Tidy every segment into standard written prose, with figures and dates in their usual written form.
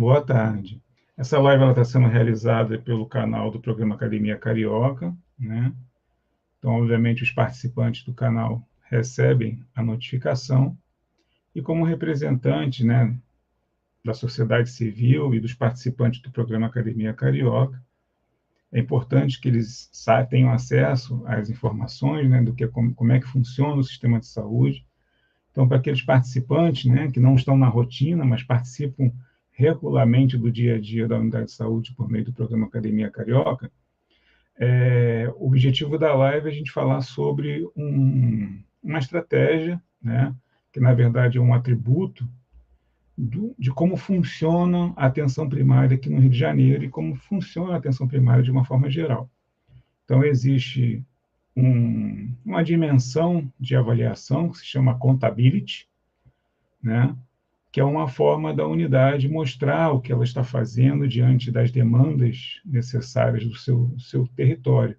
Boa tarde. Essa live está sendo realizada pelo canal do programa Academia Carioca, né? Então, obviamente, os participantes do canal recebem a notificação e, como representante, né, da sociedade civil e dos participantes do programa Academia Carioca, é importante que eles tenham acesso às informações, né, do que como é que funciona o sistema de saúde. Então, para aqueles participantes, né, que não estão na rotina, mas participam regularmente do dia a dia da unidade de saúde por meio do programa Academia Carioca, o objetivo da live é a gente falar sobre uma estratégia, né, que na verdade é um atributo de como funciona a atenção primária aqui no Rio de Janeiro e como funciona a atenção primária de uma forma geral. Então, existe uma dimensão de avaliação que se chama accountability, né, que é uma forma da unidade mostrar o que ela está fazendo diante das demandas necessárias do seu território.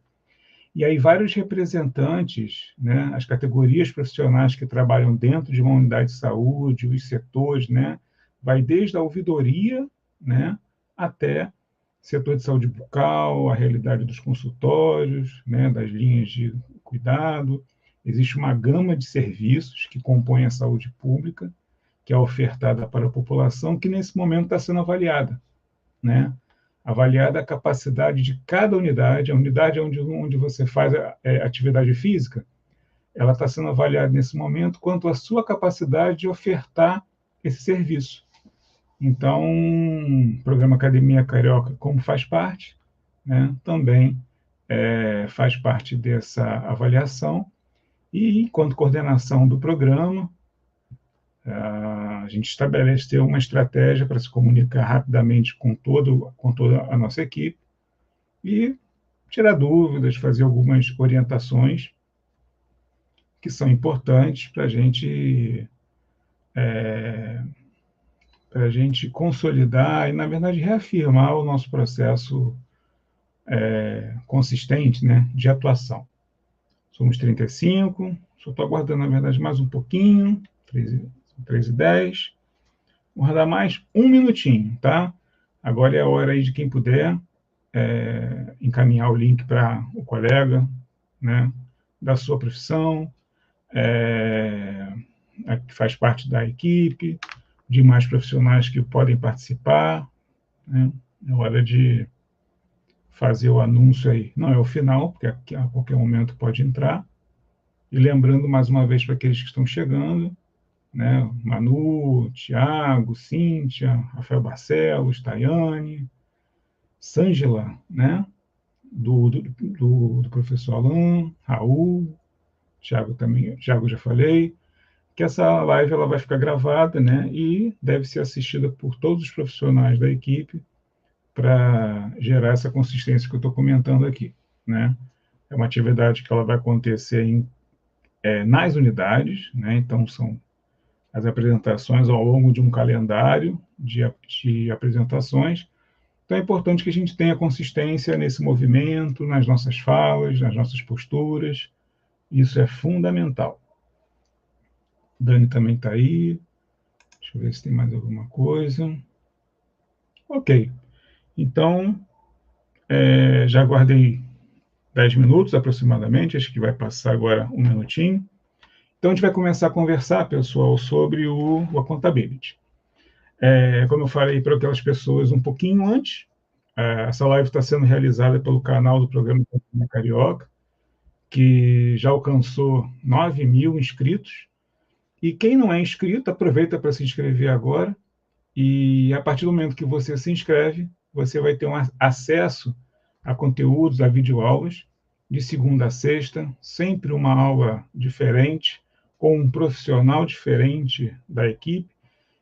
E aí vários representantes, né, as categorias profissionais que trabalham dentro de uma unidade de saúde, os setores, né, vai desde a ouvidoria, né, até setor de saúde bucal, a realidade dos consultórios, né, das linhas de cuidado. Existe uma gama de serviços que compõem a saúde pública, que é ofertada para a população, que nesse momento está sendo avaliada, né? Avaliada a capacidade de cada unidade, a unidade onde você faz atividade física, ela está sendo avaliada nesse momento quanto à sua capacidade de ofertar esse serviço. Então, o programa Academia Carioca, como faz parte, né, também faz parte dessa avaliação, e, enquanto coordenação do programa, a gente estabeleceu uma estratégia para se comunicar rapidamente com toda a nossa equipe e tirar dúvidas, fazer algumas orientações que são importantes para a gente consolidar e, na verdade, reafirmar o nosso processo consistente, né, de atuação. Somos 35, só estou aguardando, na verdade, mais um pouquinho, 3h10. Vou rodar mais um minutinho, tá? Agora é a hora aí de quem puder encaminhar o link para o colega, né, da sua profissão, que faz parte da equipe, demais profissionais que podem participar, né? É hora de fazer o anúncio aí. Não é o final, porque a qualquer momento pode entrar. E lembrando mais uma vez para aqueles que estão chegando, né? Manu, Tiago, Cíntia, Rafael Barcelos, Tayane, Sângela, né? Do professor Alain, Raul, Tiago também, Tiago já falei, que essa live ela vai ficar gravada, né? E deve ser assistida por todos os profissionais da equipe para gerar essa consistência que eu estou comentando aqui, né? É uma atividade que ela vai acontecer nas unidades, né? Então são as apresentações ao longo de um calendário de apresentações. Então é importante que a gente tenha consistência nesse movimento, nas nossas falas, nas nossas posturas. Isso é fundamental. Dani também está aí. Deixa eu ver se tem mais alguma coisa. Ok. Então, já guardei 10 minutos aproximadamente, acho que vai passar agora um minutinho. Então, a gente vai começar a conversar, pessoal, sobre o accountability. Como eu falei para aquelas pessoas um pouquinho antes, essa live está sendo realizada pelo canal do programa Carioca, que já alcançou 9.000 inscritos. E quem não é inscrito, aproveita para se inscrever agora. E a partir do momento que você se inscreve, você vai ter acesso a conteúdos, a videoaulas, de segunda a sexta, sempre uma aula diferente, com um profissional diferente da equipe.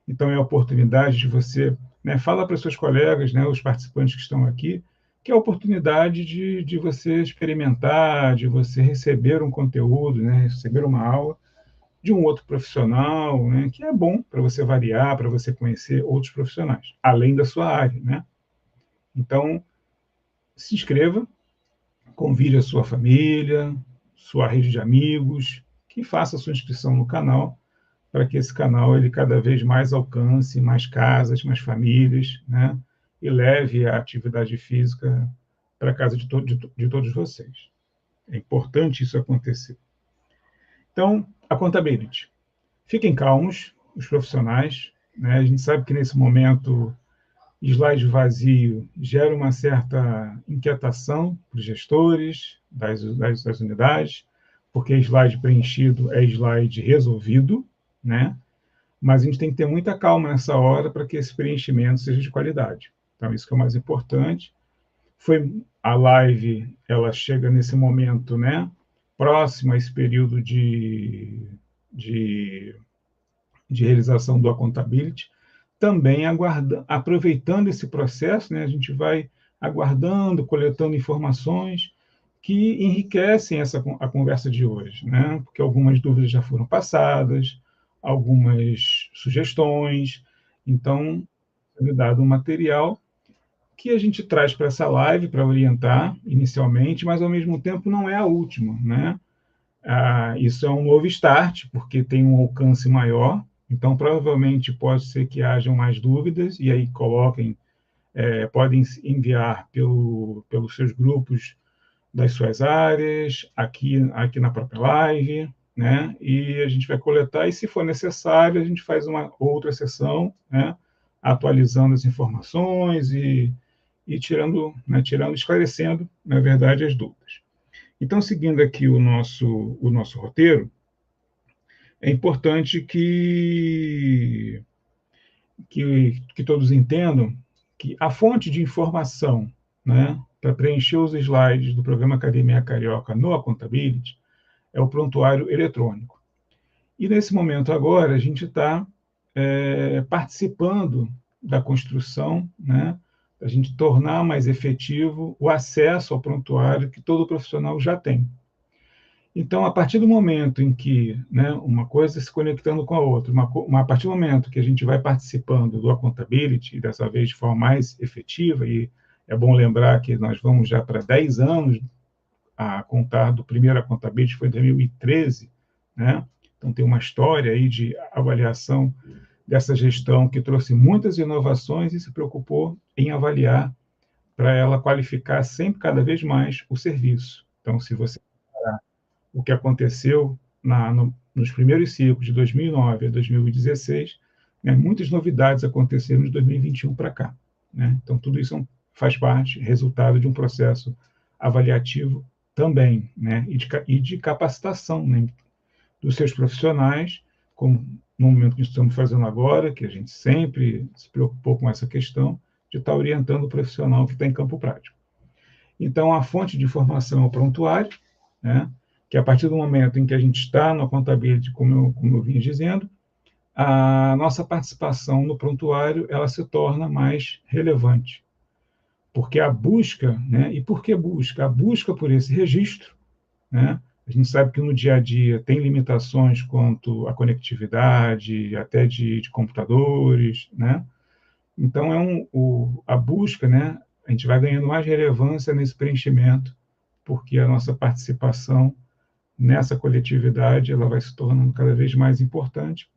Então, é a oportunidade de você, né, fala para os seus colegas, né, os participantes que estão aqui, que é a oportunidade de você experimentar, de você receber um conteúdo, né, receber uma aula de um outro profissional, né, que é bom para você variar, para você conhecer outros profissionais, além da sua área, né? Então, se inscreva, convide a sua família, sua rede de amigos, que faça a sua inscrição no canal, para que esse canal ele cada vez mais alcance mais casas, mais famílias, né? E leve a atividade física para a casa de todos vocês. É importante isso acontecer. Então, a accountability. Fiquem calmos, os profissionais, né? A gente sabe que nesse momento slide vazio gera uma certa inquietação para os gestores das unidades, porque slide preenchido é slide resolvido, né? Mas a gente tem que ter muita calma nessa hora para que esse preenchimento seja de qualidade. Então, isso que é o mais importante. A live, ela chega nesse momento, né? Próximo a esse período de realização do accountability, também aproveitando esse processo, né, a gente vai aguardando, coletando informações que enriquecem a conversa de hoje, né, porque algumas dúvidas já foram passadas, algumas sugestões, então, foi dado um material que a gente traz para essa live para orientar inicialmente, mas ao mesmo tempo não é a última, né? Isso é um novo start, porque tem um alcance maior, então provavelmente pode ser que hajam mais dúvidas, e aí podem enviar pelos seus grupos das suas áreas, aqui na própria live, né? E a gente vai coletar, e se for necessário, a gente faz uma outra sessão, né? Atualizando as informações e esclarecendo, na verdade, as dúvidas. Então, seguindo aqui o nosso roteiro, é importante que todos entendam que a fonte de informação, né, para preencher os slides do programa Academia Carioca no Accountability é o prontuário eletrônico. E nesse momento agora, a gente está participando da construção, né, a gente tornar mais efetivo o acesso ao prontuário que todo profissional já tem. Então, a partir do momento em que, né, uma coisa se conectando com a outra, a partir do momento que a gente vai participando do accountability, dessa vez de forma mais efetiva, e é bom lembrar que nós vamos já para 10 anos a contar do primeiro accountability, foi em 2013, né? Então, tem uma história aí de avaliação dessa gestão que trouxe muitas inovações e se preocupou em avaliar para ela qualificar sempre, cada vez mais, o serviço. Então, se você comparar o que aconteceu nos primeiros ciclos, de 2009 a 2016, né, muitas novidades aconteceram de 2021 para cá. Né? Então, tudo isso faz parte, resultado de um processo avaliativo também, né? e de capacitação, né? Dos seus profissionais, como no momento que estamos fazendo agora, que a gente sempre se preocupou com essa questão, de estar orientando o profissional que está em campo prático. Então, a fonte de informação é o prontuário, né? Que a partir do momento em que a gente está no accountability, como eu vinha dizendo, a nossa participação no prontuário ela se torna mais relevante. Porque a busca, né? E por que busca? A busca por esse registro, né? A gente sabe que no dia a dia tem limitações quanto à conectividade, até de computadores, né? Então, a busca, né? A gente vai ganhando mais relevância nesse preenchimento, porque a nossa participação nessa coletividade ela vai se tornando cada vez mais importante,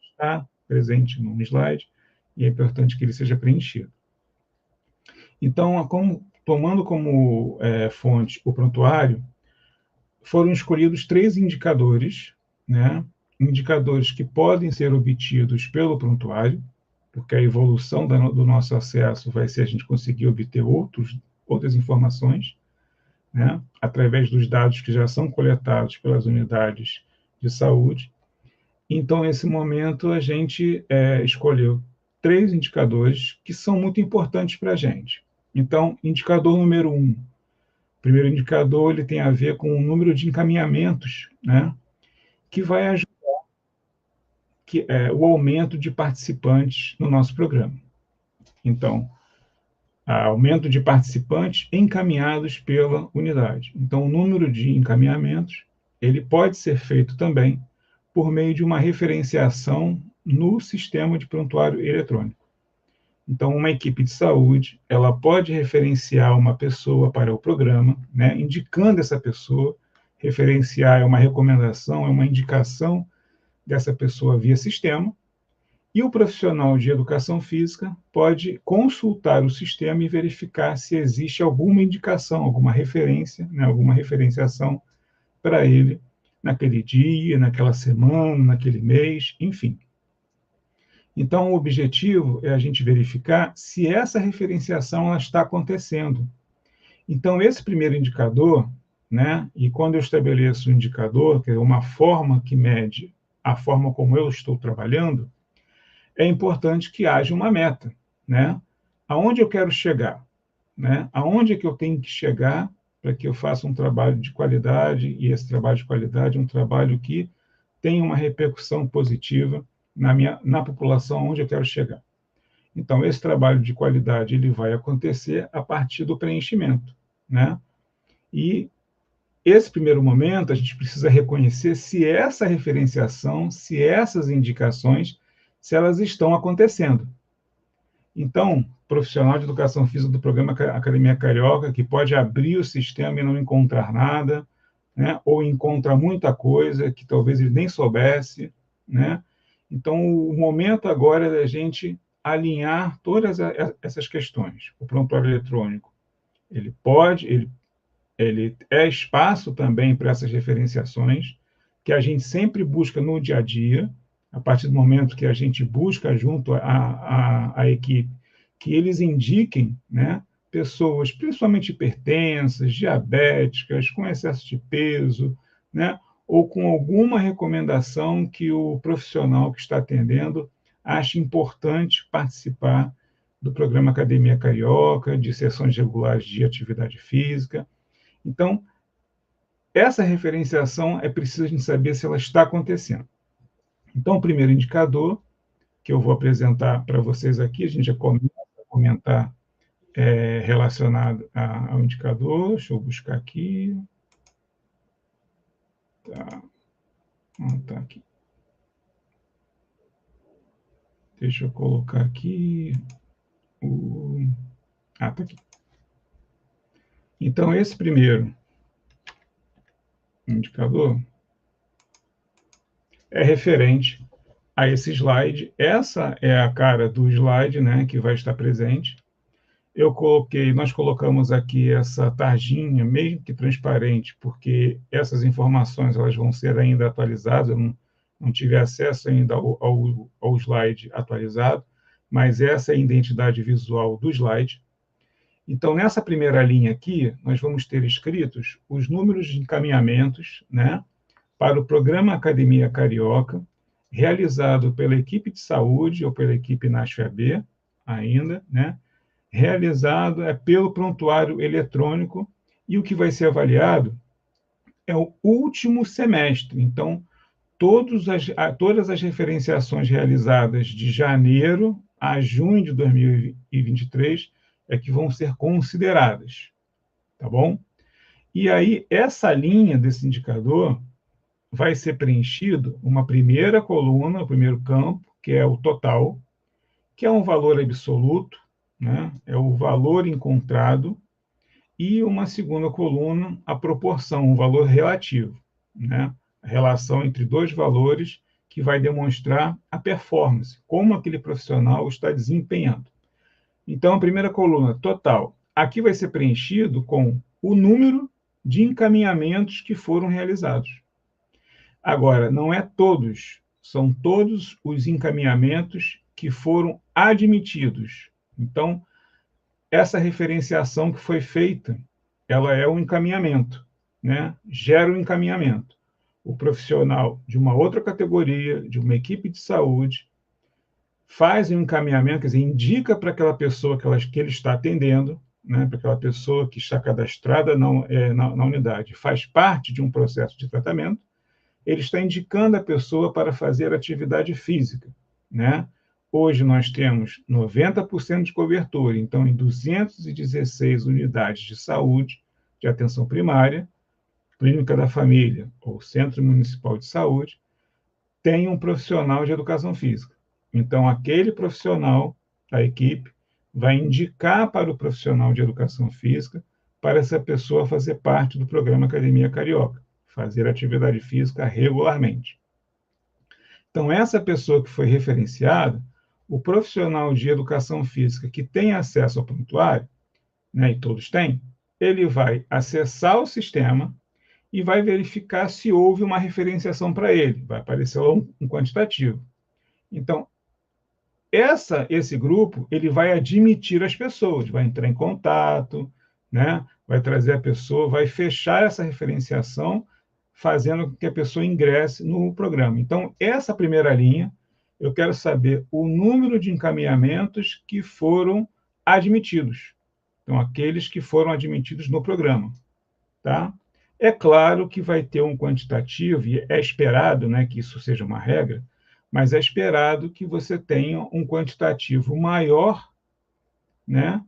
está presente no slide, e é importante que ele seja preenchido. Então, tomando como fonte o prontuário, foram escolhidos 3 indicadores, né? Indicadores que podem ser obtidos pelo prontuário, porque a evolução do nosso acesso vai ser a gente conseguir obter outras informações, né? Através dos dados que já são coletados pelas unidades de saúde. Então, nesse momento, a gente escolheu 3 indicadores que são muito importantes para a gente. Então, indicador número 1. O primeiro indicador ele tem a ver com o número de encaminhamentos, né, que vai ajudar o aumento de participantes no nosso programa. Então, aumento de participantes encaminhados pela unidade. Então, o número de encaminhamentos ele pode ser feito também por meio de uma referenciação no sistema de prontuário eletrônico. Então, uma equipe de saúde, ela pode referenciar uma pessoa para o programa, né, indicando essa pessoa, referenciar é uma recomendação, é uma indicação dessa pessoa via sistema, e o profissional de educação física pode consultar o sistema e verificar se existe alguma indicação, alguma referência, né, alguma referenciação para ele naquele dia, naquela semana, naquele mês, enfim. Então, o objetivo é a gente verificar se essa referenciação ela está acontecendo. Então, esse primeiro indicador, né, e quando eu estabeleço um indicador, que é uma forma que mede a forma como eu estou trabalhando, é importante que haja uma meta, né? Aonde eu quero chegar, né? Aonde é que eu tenho que chegar para que eu faça um trabalho de qualidade, e esse trabalho de qualidade é um trabalho que tenha uma repercussão positiva na população onde eu quero chegar. Então, esse trabalho de qualidade ele vai acontecer a partir do preenchimento, né? E esse primeiro momento, a gente precisa reconhecer se essa referenciação, se essas indicações, se elas estão acontecendo. Então, profissional de educação física do programa Academia Carioca, que pode abrir o sistema e não encontrar nada, né? Ou encontra muita coisa que talvez ele nem soubesse, né? Então, o momento agora é da gente alinhar todas essas questões. O prontuário eletrônico, ele é espaço também para essas referenciações, que a gente sempre busca no dia a dia, a partir do momento que a gente busca junto à equipe, que eles indiquem, né, pessoas principalmente hipertensas, diabéticas, com excesso de peso, né, ou com alguma recomendação que o profissional que está atendendo ache importante participar do programa Academia Carioca, de sessões regulares de atividade física. Então, essa referenciação é preciso a gente saber se ela está acontecendo. Então, o primeiro indicador que eu vou apresentar para vocês aqui, a gente já começa a comentar relacionado ao indicador. Deixa eu buscar aqui. Tá. Tá aqui. Deixa eu colocar aqui. Tá aqui. Então, esse primeiro indicador é referente a esse slide. Essa é a cara do slide, né, que vai estar presente. Nós colocamos aqui essa tarjinha, mesmo que transparente, porque essas informações elas vão ser ainda atualizadas. Eu não tive acesso ainda ao slide atualizado, mas essa é a identidade visual do slide. Então, nessa primeira linha aqui, nós vamos ter escritos os números de encaminhamentos, né, para o programa Academia Carioca, realizado pela equipe de saúde ou pela equipe NASF-AB ainda, né, realizado pelo prontuário eletrônico, e o que vai ser avaliado é o último semestre. Então, todas as referenciações realizadas de janeiro a junho de 2023 é que vão ser consideradas, tá bom? E aí, essa linha desse indicador vai ser preenchido uma primeira coluna, o primeiro campo, que é o total, que é um valor absoluto, né? É o valor encontrado, e uma segunda coluna, a proporção, um valor relativo, né? A relação entre dois valores que vai demonstrar a performance, como aquele profissional está desempenhando. Então, a primeira coluna, total, aqui vai ser preenchido com o número de encaminhamentos que foram realizados. Agora, não é todos, são todos os encaminhamentos que foram admitidos. Então, essa referenciação que foi feita, ela é um encaminhamento, né? Gera um encaminhamento. O profissional de uma outra categoria, de uma equipe de saúde, faz um encaminhamento, quer dizer, indica para aquela pessoa que ele está atendendo, né? Para aquela pessoa que está cadastrada na unidade, faz parte de um processo de tratamento, ele está indicando a pessoa para fazer atividade física, né? Hoje nós temos 90% de cobertura, então em 216 unidades de saúde, de atenção primária, clínica da família ou centro municipal de saúde, tem um profissional de educação física. Então aquele profissional, a equipe, vai indicar para o profissional de educação física para essa pessoa fazer parte do programa Academia Carioca, fazer atividade física regularmente. Então, essa pessoa que foi referenciada, o profissional de educação física que tem acesso ao prontuário, né, e todos têm, ele vai acessar o sistema e vai verificar se houve uma referenciação para ele. Vai aparecer um quantitativo. Então, esse grupo ele vai admitir as pessoas, vai entrar em contato, né? Vai trazer a pessoa, vai fechar essa referenciação, fazendo com que a pessoa ingresse no programa. Então, essa primeira linha, eu quero saber o número de encaminhamentos que foram admitidos. Então, aqueles que foram admitidos no programa, tá? É claro que vai ter um quantitativo, e é esperado, né, que isso seja uma regra, mas é esperado que você tenha um quantitativo maior, né,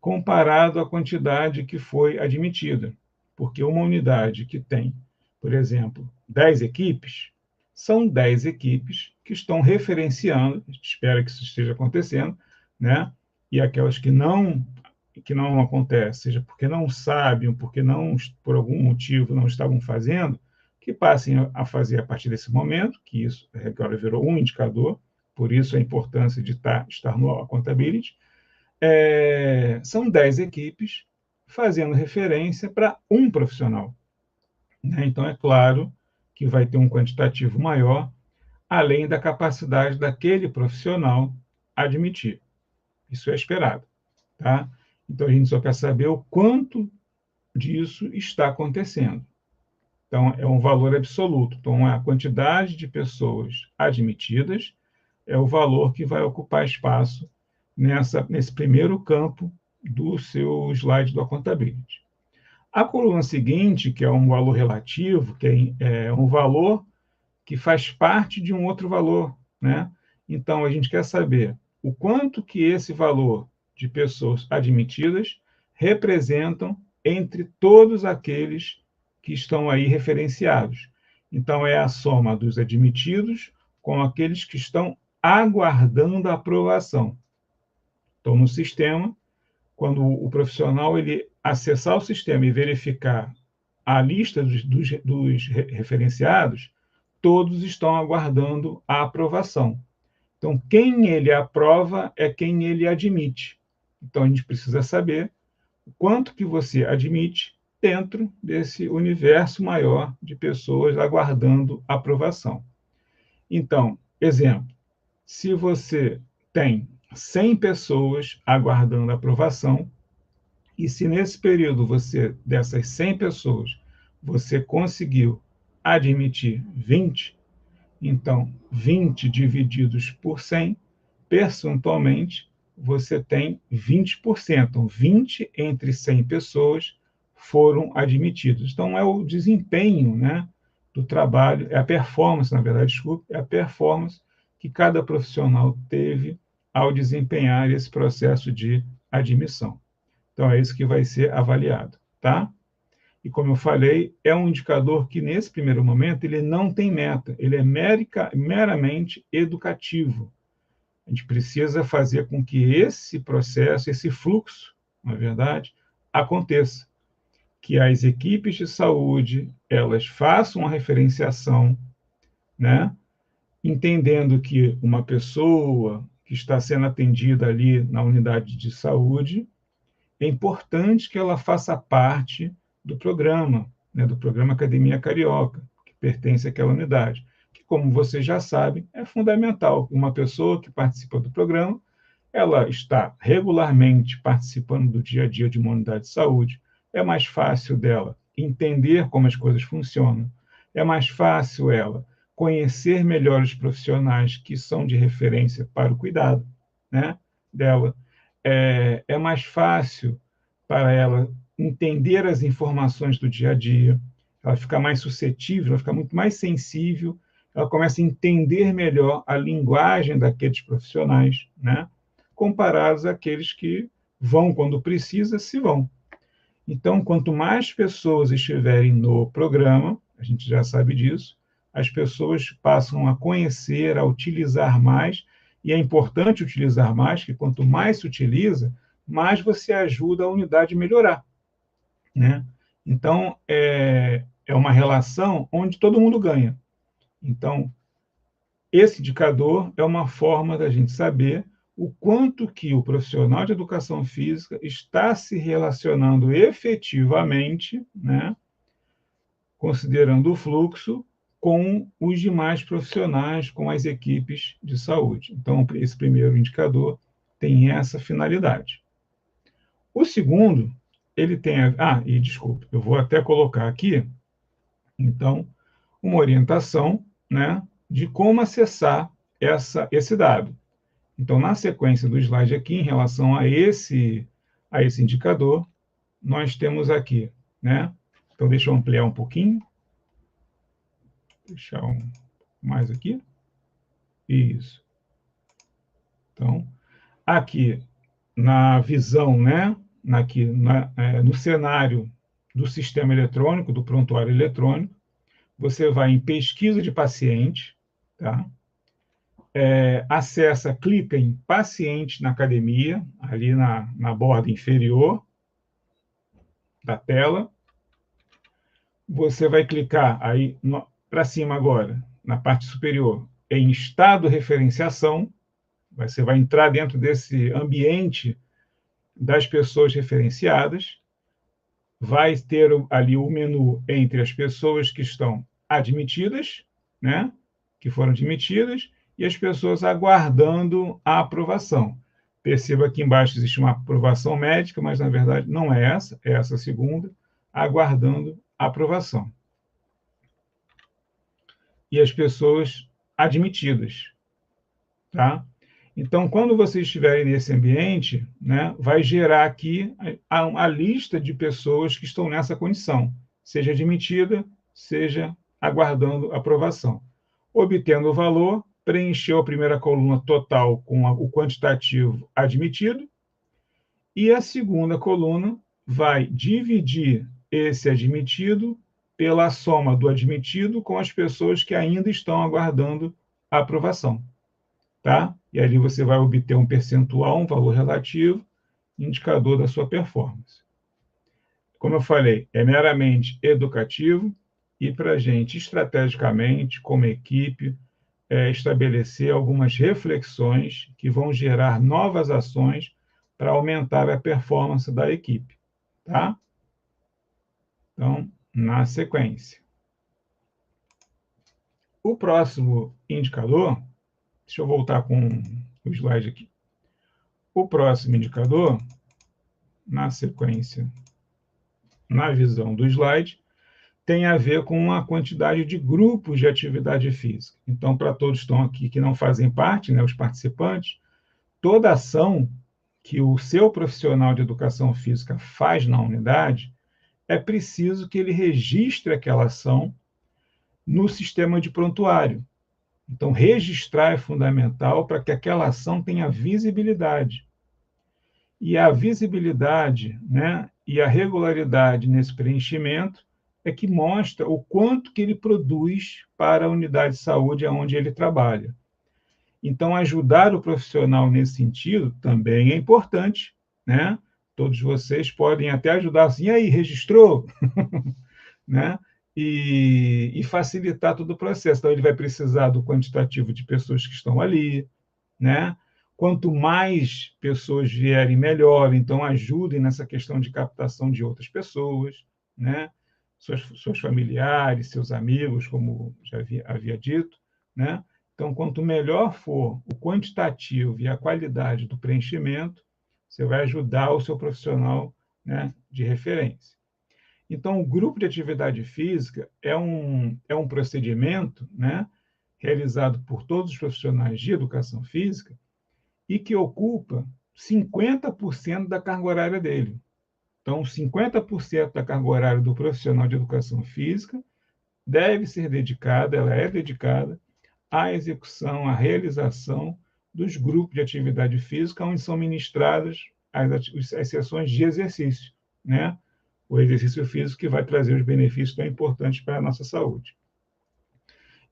comparado à quantidade que foi admitida. Porque uma unidade que tem, por exemplo, 10 equipes, são 10 equipes que estão referenciando, espero que isso esteja acontecendo, né, e aquelas que não acontece, seja porque não sabem, porque não, por algum motivo não estavam fazendo, que passem a fazer a partir desse momento, que isso agora virou um indicador, por isso a importância de estar no Accountability. São 10 equipes fazendo referência para um profissional, né? Então, é claro que vai ter um quantitativo maior, além da capacidade daquele profissional admitir. Isso é esperado, tá? Então, a gente só quer saber o quanto disso está acontecendo. Então, é um valor absoluto. Então, a quantidade de pessoas admitidas é o valor que vai ocupar espaço nesse primeiro campo do seu slide do Accountability. A coluna seguinte, que é um valor relativo, que é um valor que faz parte de um outro valor, né? Então, a gente quer saber o quanto que esse valor de pessoas admitidas representam entre todos aqueles que estão aí referenciados. Então, é a soma dos admitidos com aqueles que estão aguardando a aprovação. Então, no sistema, quando o profissional ele acessar o sistema e verificar a lista dos referenciados, todos estão aguardando a aprovação. Então, quem ele aprova é quem ele admite. Então, a gente precisa saber o quanto que você admite dentro desse universo maior de pessoas aguardando aprovação. Então, exemplo, se você tem 100 pessoas aguardando aprovação, e se nesse período dessas 100 pessoas, você conseguiu admitir 20, então 20 divididos por 100, percentualmente, você tem 20%. Então, 20 entre 100 pessoas foram admitidos. Então, é o desempenho, né, do trabalho, é a performance, na verdade, desculpe, é a performance que cada profissional teve ao desempenhar esse processo de admissão. Então, é isso que vai ser avaliado, tá? E, como eu falei, é um indicador que, nesse primeiro momento, ele não tem meta, ele é meramente educativo. A gente precisa fazer com que esse processo, esse fluxo, na verdade, aconteça. Que as equipes de saúde, elas façam a referenciação, né? Entendendo que uma pessoa que está sendo atendida ali na unidade de saúde, é importante que ela faça parte do programa, né, do programa Academia Carioca, que pertence àquela unidade, que, como vocês já sabem, é fundamental. Uma pessoa que participa do programa, ela está regularmente participando do dia a dia de uma unidade de saúde, é mais fácil dela entender como as coisas funcionam, é mais fácil ela conhecer melhor os profissionais que são de referência para o cuidado, né, dela. É mais fácil para ela entender as informações do dia a dia, ela fica mais suscetível, ela fica muito mais sensível, ela começa a entender melhor a linguagem daqueles profissionais, né? Comparados àqueles que vão quando precisa, se vão. Então, quanto mais pessoas estiverem no programa, a gente já sabe disso, as pessoas passam a conhecer, a utilizar mais, e é importante utilizar mais, que quanto mais se utiliza, mais você ajuda a unidade a melhorar, né? Então, é uma relação onde todo mundo ganha. Então, esse indicador é uma forma da gente saber o quanto que o profissional de educação física está se relacionando efetivamente, né, considerando o fluxo, com os demais profissionais, com as equipes de saúde. Então, esse primeiro indicador tem essa finalidade. O segundo, ele tem e desculpe, eu vou até colocar aqui, então, uma orientação, né, de como acessar esse dado. Então, na sequência do slide aqui, em relação a esse indicador, nós temos aqui, né? Então, deixa eu ampliar um pouquinho. Deixar mais aqui. Isso. Então, aqui, na visão, né? No cenário do sistema eletrônico, do prontuário eletrônico, você vai em pesquisa de paciente, tá? Acessa, clica em paciente na academia, ali na borda inferior da tela. Você vai clicar aí para cima agora, na parte superior, em estado referenciação. Você vai entrar dentro desse ambiente das pessoas referenciadas. Vai ter ali o menu entre as pessoas que estão admitidas, né, que foram admitidas, e as pessoas aguardando a aprovação. Perceba que embaixo existe uma aprovação médica, mas na verdade não é essa segunda, aguardando a aprovação. E as pessoas admitidas, tá? Então, quando vocês estiverem nesse ambiente, né, vai gerar aqui a lista de pessoas que estão nessa condição, seja admitida, seja aguardando aprovação. Obtendo o valor, preencheu a primeira coluna total com o quantitativo admitido, e a segunda coluna vai dividir esse admitido pela soma do admitido com as pessoas que ainda estão aguardando a aprovação. Tá? E ali você vai obter um percentual, um valor relativo, indicador da sua performance. Como eu falei, é meramente educativo e para a gente, estrategicamente, como equipe, estabelecer algumas reflexões que vão gerar novas ações para aumentar a performance da equipe. Tá? Então, na sequência. O próximo indicador, deixa eu voltar com o slide aqui. O próximo indicador, na sequência, na visão do slide, tem a ver com a quantidade de grupos de atividade física. Então, para todos que estão aqui que não fazem parte, né, os participantes, toda ação que o seu profissional de educação física faz na unidade, é preciso que ele registre aquela ação no sistema de prontuário. Então, registrar é fundamental para que aquela ação tenha visibilidade. E a visibilidade, né, e a regularidade nesse preenchimento é que mostra o quanto que ele produz para a unidade de saúde onde ele trabalha. Então, ajudar o profissional nesse sentido também é importante, né? Todos vocês podem até ajudar assim, e aí, registrou? Né? E facilitar todo o processo. Então, ele vai precisar do quantitativo de pessoas que estão ali, né? Quanto mais pessoas vierem, melhor. Então, ajudem nessa questão de captação de outras pessoas, né? Seus familiares, seus amigos, como já havia dito, né? Então, quanto melhor for o quantitativo e a qualidade do preenchimento, você vai ajudar o seu profissional, né, de referência. Então, o grupo de atividade física é um procedimento, né, realizado por todos os profissionais de educação física e que ocupa 50% da carga horária dele. Então, 50% da carga horária do profissional de educação física deve ser dedicada, ela é dedicada à execução, à realização dos grupos de atividade física, onde são ministradas as sessões de exercício, né? O exercício físico que vai trazer os benefícios tão importantes para a nossa saúde.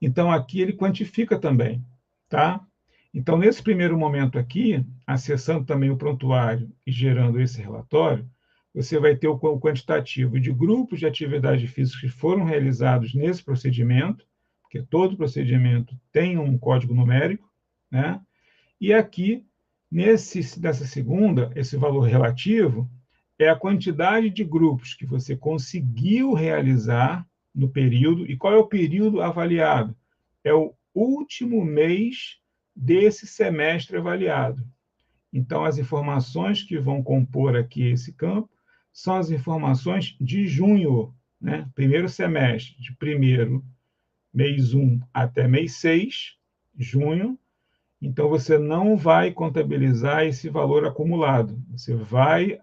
Então, aqui ele quantifica também, tá? Então, nesse primeiro momento aqui, acessando também o prontuário e gerando esse relatório, você vai ter o quantitativo de grupos de atividade física que foram realizados nesse procedimento, porque todo procedimento tem um código numérico, né? E aqui, nessa segunda, esse valor relativo é a quantidade de grupos que você conseguiu realizar no período. E qual é o período avaliado? É o último mês desse semestre avaliado. Então, as informações que vão compor aqui esse campo são as informações de junho, né? Primeiro semestre, de primeiro mês 1 até mês 6, junho. Então, você não vai contabilizar esse valor acumulado. Você vai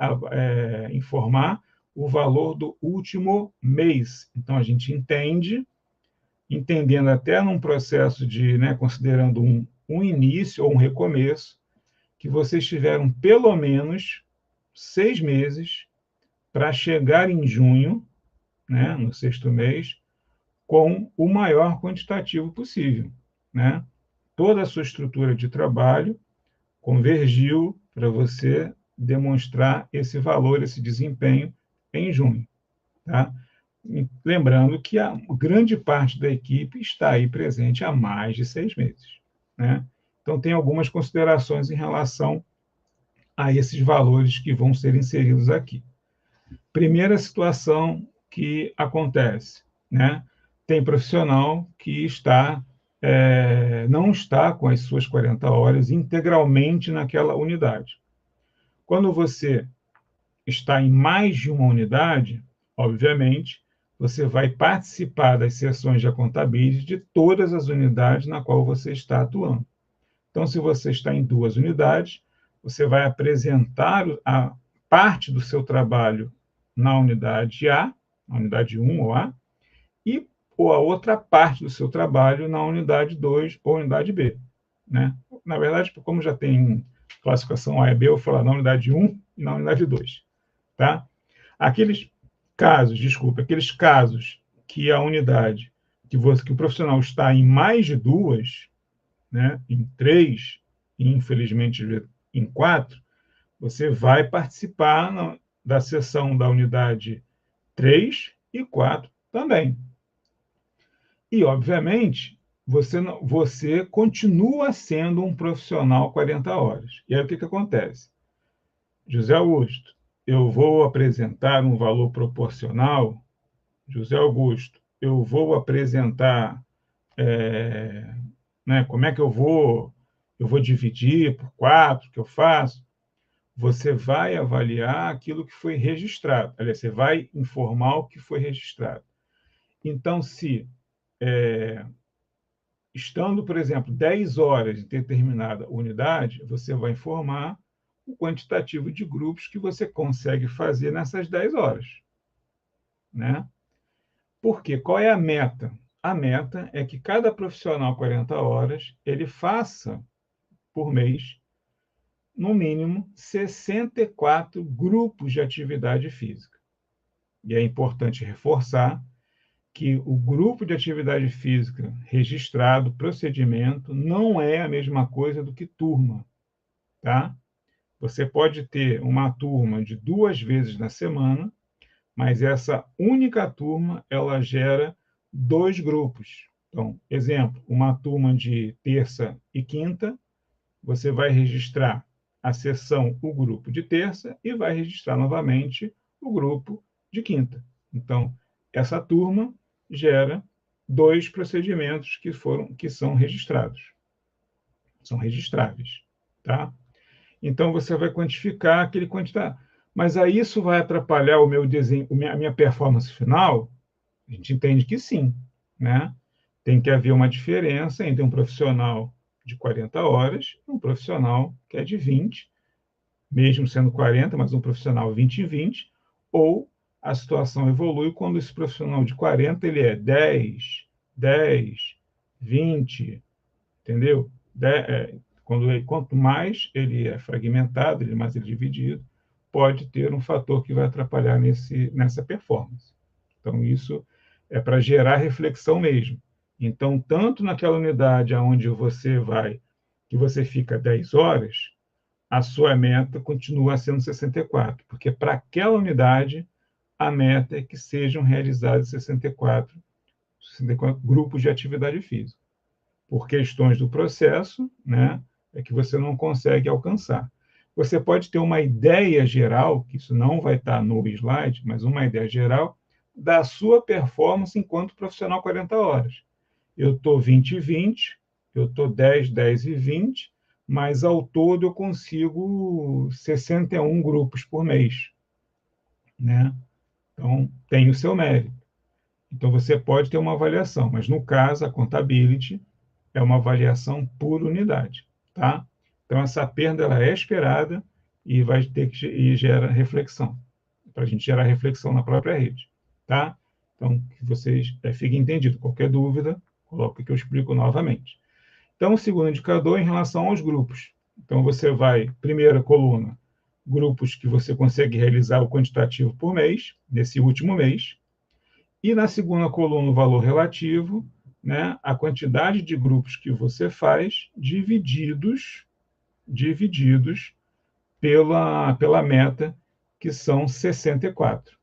informar o valor do último mês. Então, a gente entendendo até num processo de, né, considerando um início ou um recomeço, que vocês tiveram pelo menos 6 meses para chegar em junho, né, no sexto mês, com o maior quantitativo possível, né? Toda a sua estrutura de trabalho convergiu para você demonstrar esse valor, esse desempenho em junho, tá? E lembrando que a grande parte da equipe está aí presente há mais de 6 meses, né? Então, tem algumas considerações em relação a esses valores que vão ser inseridos aqui. Primeira situação que acontece, né? Tem profissional que não está com as suas 40 horas integralmente naquela unidade. Quando você está em mais de uma unidade, obviamente, você vai participar das sessões de accountability de todas as unidades na qual você está atuando. Então, se você está em 2 unidades, você vai apresentar a parte do seu trabalho na unidade A, na unidade 1 ou A, ou a outra parte do seu trabalho na unidade 2 ou unidade B, né? Na verdade, como já tem classificação A e B, eu vou falar na unidade 1 e na unidade 2, tá? Aqueles casos que a unidade, que o profissional está em mais de 2, né, em 3, e infelizmente em 4, você vai participar da sessão da unidade 3 e 4 também. E, obviamente, você continua sendo um profissional 40 horas. E aí o que acontece? José Augusto, eu vou apresentar um valor proporcional. José Augusto, eu vou apresentar, né, como é que eu vou dividir por 4, que eu faço? Você vai avaliar aquilo que foi registrado. Aliás, você vai informar o que foi registrado. Então, se estando, por exemplo, 10 horas em determinada unidade, você vai informar o quantitativo de grupos que você consegue fazer nessas 10 horas, né? Por quê? Qual é a meta? A meta é que cada profissional 40 horas, ele faça, por mês, no mínimo, 64 grupos de atividade física. E é importante reforçar que o grupo de atividade física registrado, procedimento, não é a mesma coisa do que turma, tá? Você pode ter uma turma de 2 vezes na semana, mas essa única turma, ela gera 2 grupos. Então, exemplo, uma turma de terça e quinta, você vai registrar a sessão, o grupo de terça, e vai registrar novamente o grupo de quinta. Então, essa turma gera 2 procedimentos que são registrados, são registráveis, tá? Então você vai quantificar aquele quantidade. Mas aí isso vai atrapalhar o meu desenho, a minha performance final? A gente entende que sim, né? Tem que haver uma diferença entre um profissional de 40 horas e um profissional que é de 20, mesmo sendo 40, mas um profissional 20 e 20, ou a situação evolui quando esse profissional de 40 ele é 10, 20, entendeu? Quanto mais ele é fragmentado, mais ele é dividido, pode ter um fator que vai atrapalhar nessa performance. Então, isso é para gerar reflexão mesmo. Então, tanto naquela unidade onde que você fica 10 horas, a sua meta continua sendo 64, porque para aquela unidade, a meta é que sejam realizadas 64 64 grupos de atividade física. Por questões do processo, né, é que você não consegue alcançar. Você pode ter uma ideia geral, que isso não vai estar no slide, mas uma ideia geral da sua performance enquanto profissional 40 horas. Eu estou 20 e 20, eu estou 10, 10 e 20, mas ao todo eu consigo 61 grupos por mês, né? Então, tem o seu mérito. Então, você pode ter uma avaliação, mas no caso, a contability é uma avaliação por unidade, tá? Então, essa perda ela é esperada e vai ter que e gera reflexão, para a gente gerar reflexão na própria rede, tá? Então, que vocês fiquem entendidos. Qualquer dúvida, coloque que eu explico novamente. Então, o segundo indicador em relação aos grupos. Então, você vai, primeira coluna, grupos que você consegue realizar o quantitativo por mês, nesse último mês. E na segunda coluna, o valor relativo, né, a quantidade de grupos que você faz divididos pela meta, que são 64.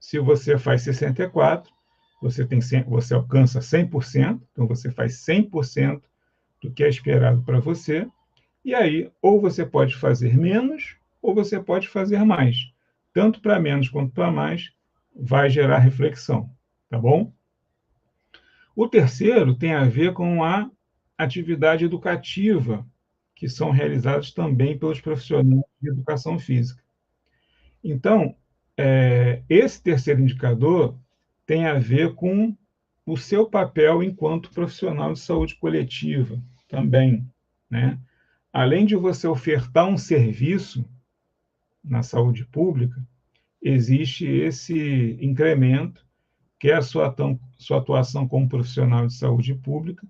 Se você faz 64, você alcança 100%, então você faz 100% do que é esperado para você, e aí ou você pode fazer menos ou você pode fazer mais. Tanto para menos quanto para mais vai gerar reflexão, tá bom? O terceiro tem a ver com a atividade educativa, que são realizadas também pelos profissionais de educação física. Então, esse terceiro indicador tem a ver com o seu papel enquanto profissional de saúde coletiva também, né? Além de você ofertar um serviço na saúde pública, existe esse incremento, que é a sua atuação como profissional de saúde pública,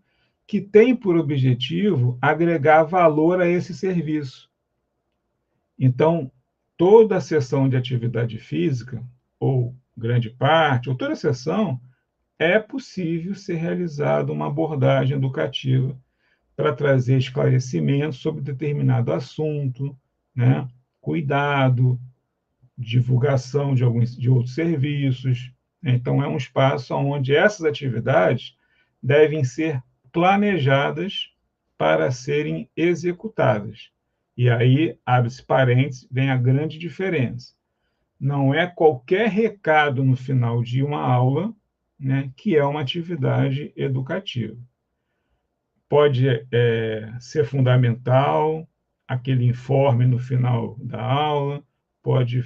que tem por objetivo agregar valor a esse serviço. Então, toda a sessão de atividade física, ou grande parte, ou toda a sessão, é possível ser realizada uma abordagem educativa para trazer esclarecimento sobre determinado assunto, né? Cuidado, divulgação de outros serviços. Então, é um espaço onde essas atividades devem ser planejadas para serem executadas. E aí, abre-se parênteses, vem a grande diferença. Não é qualquer recado no final de uma aula, né, que é uma atividade educativa. Pode ser fundamental aquele informe no final da aula, pode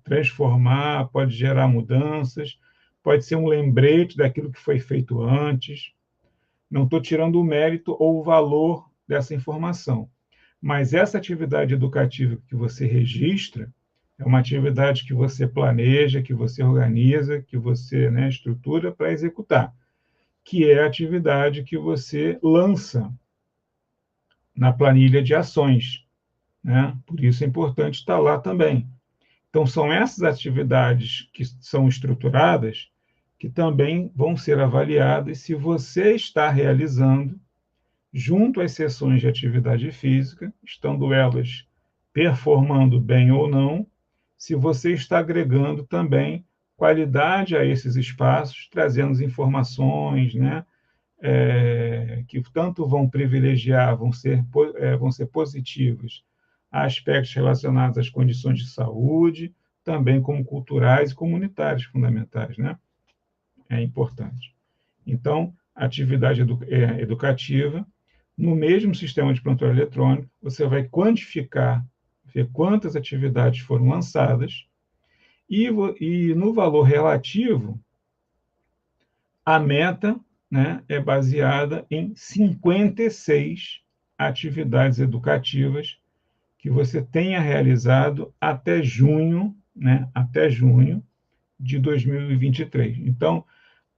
transformar, pode gerar mudanças, pode ser um lembrete daquilo que foi feito antes. Não estou tirando o mérito ou o valor dessa informação, mas essa atividade educativa que você registra é uma atividade que você planeja, que você organiza, que você, né, estrutura para executar, que é a atividade que você lança na planilha de ações, né? Por isso é importante estar lá também. Então, são essas atividades que são estruturadas que também vão ser avaliadas se você está realizando, junto às sessões de atividade física, estando elas performando bem ou não, se você está agregando também qualidade a esses espaços, trazendo informações, né, que tanto vão privilegiar, vão ser positivas a aspectos relacionados às condições de saúde, também como culturais e comunitários fundamentais, né? É importante. Então, atividade educativa, no mesmo sistema de prontuário eletrônico, você vai quantificar, ver quantas atividades foram lançadas, e no valor relativo, a meta, né, é baseada em 56 atividades educativas que você tenha realizado até junho, né, até junho de 2023. Então,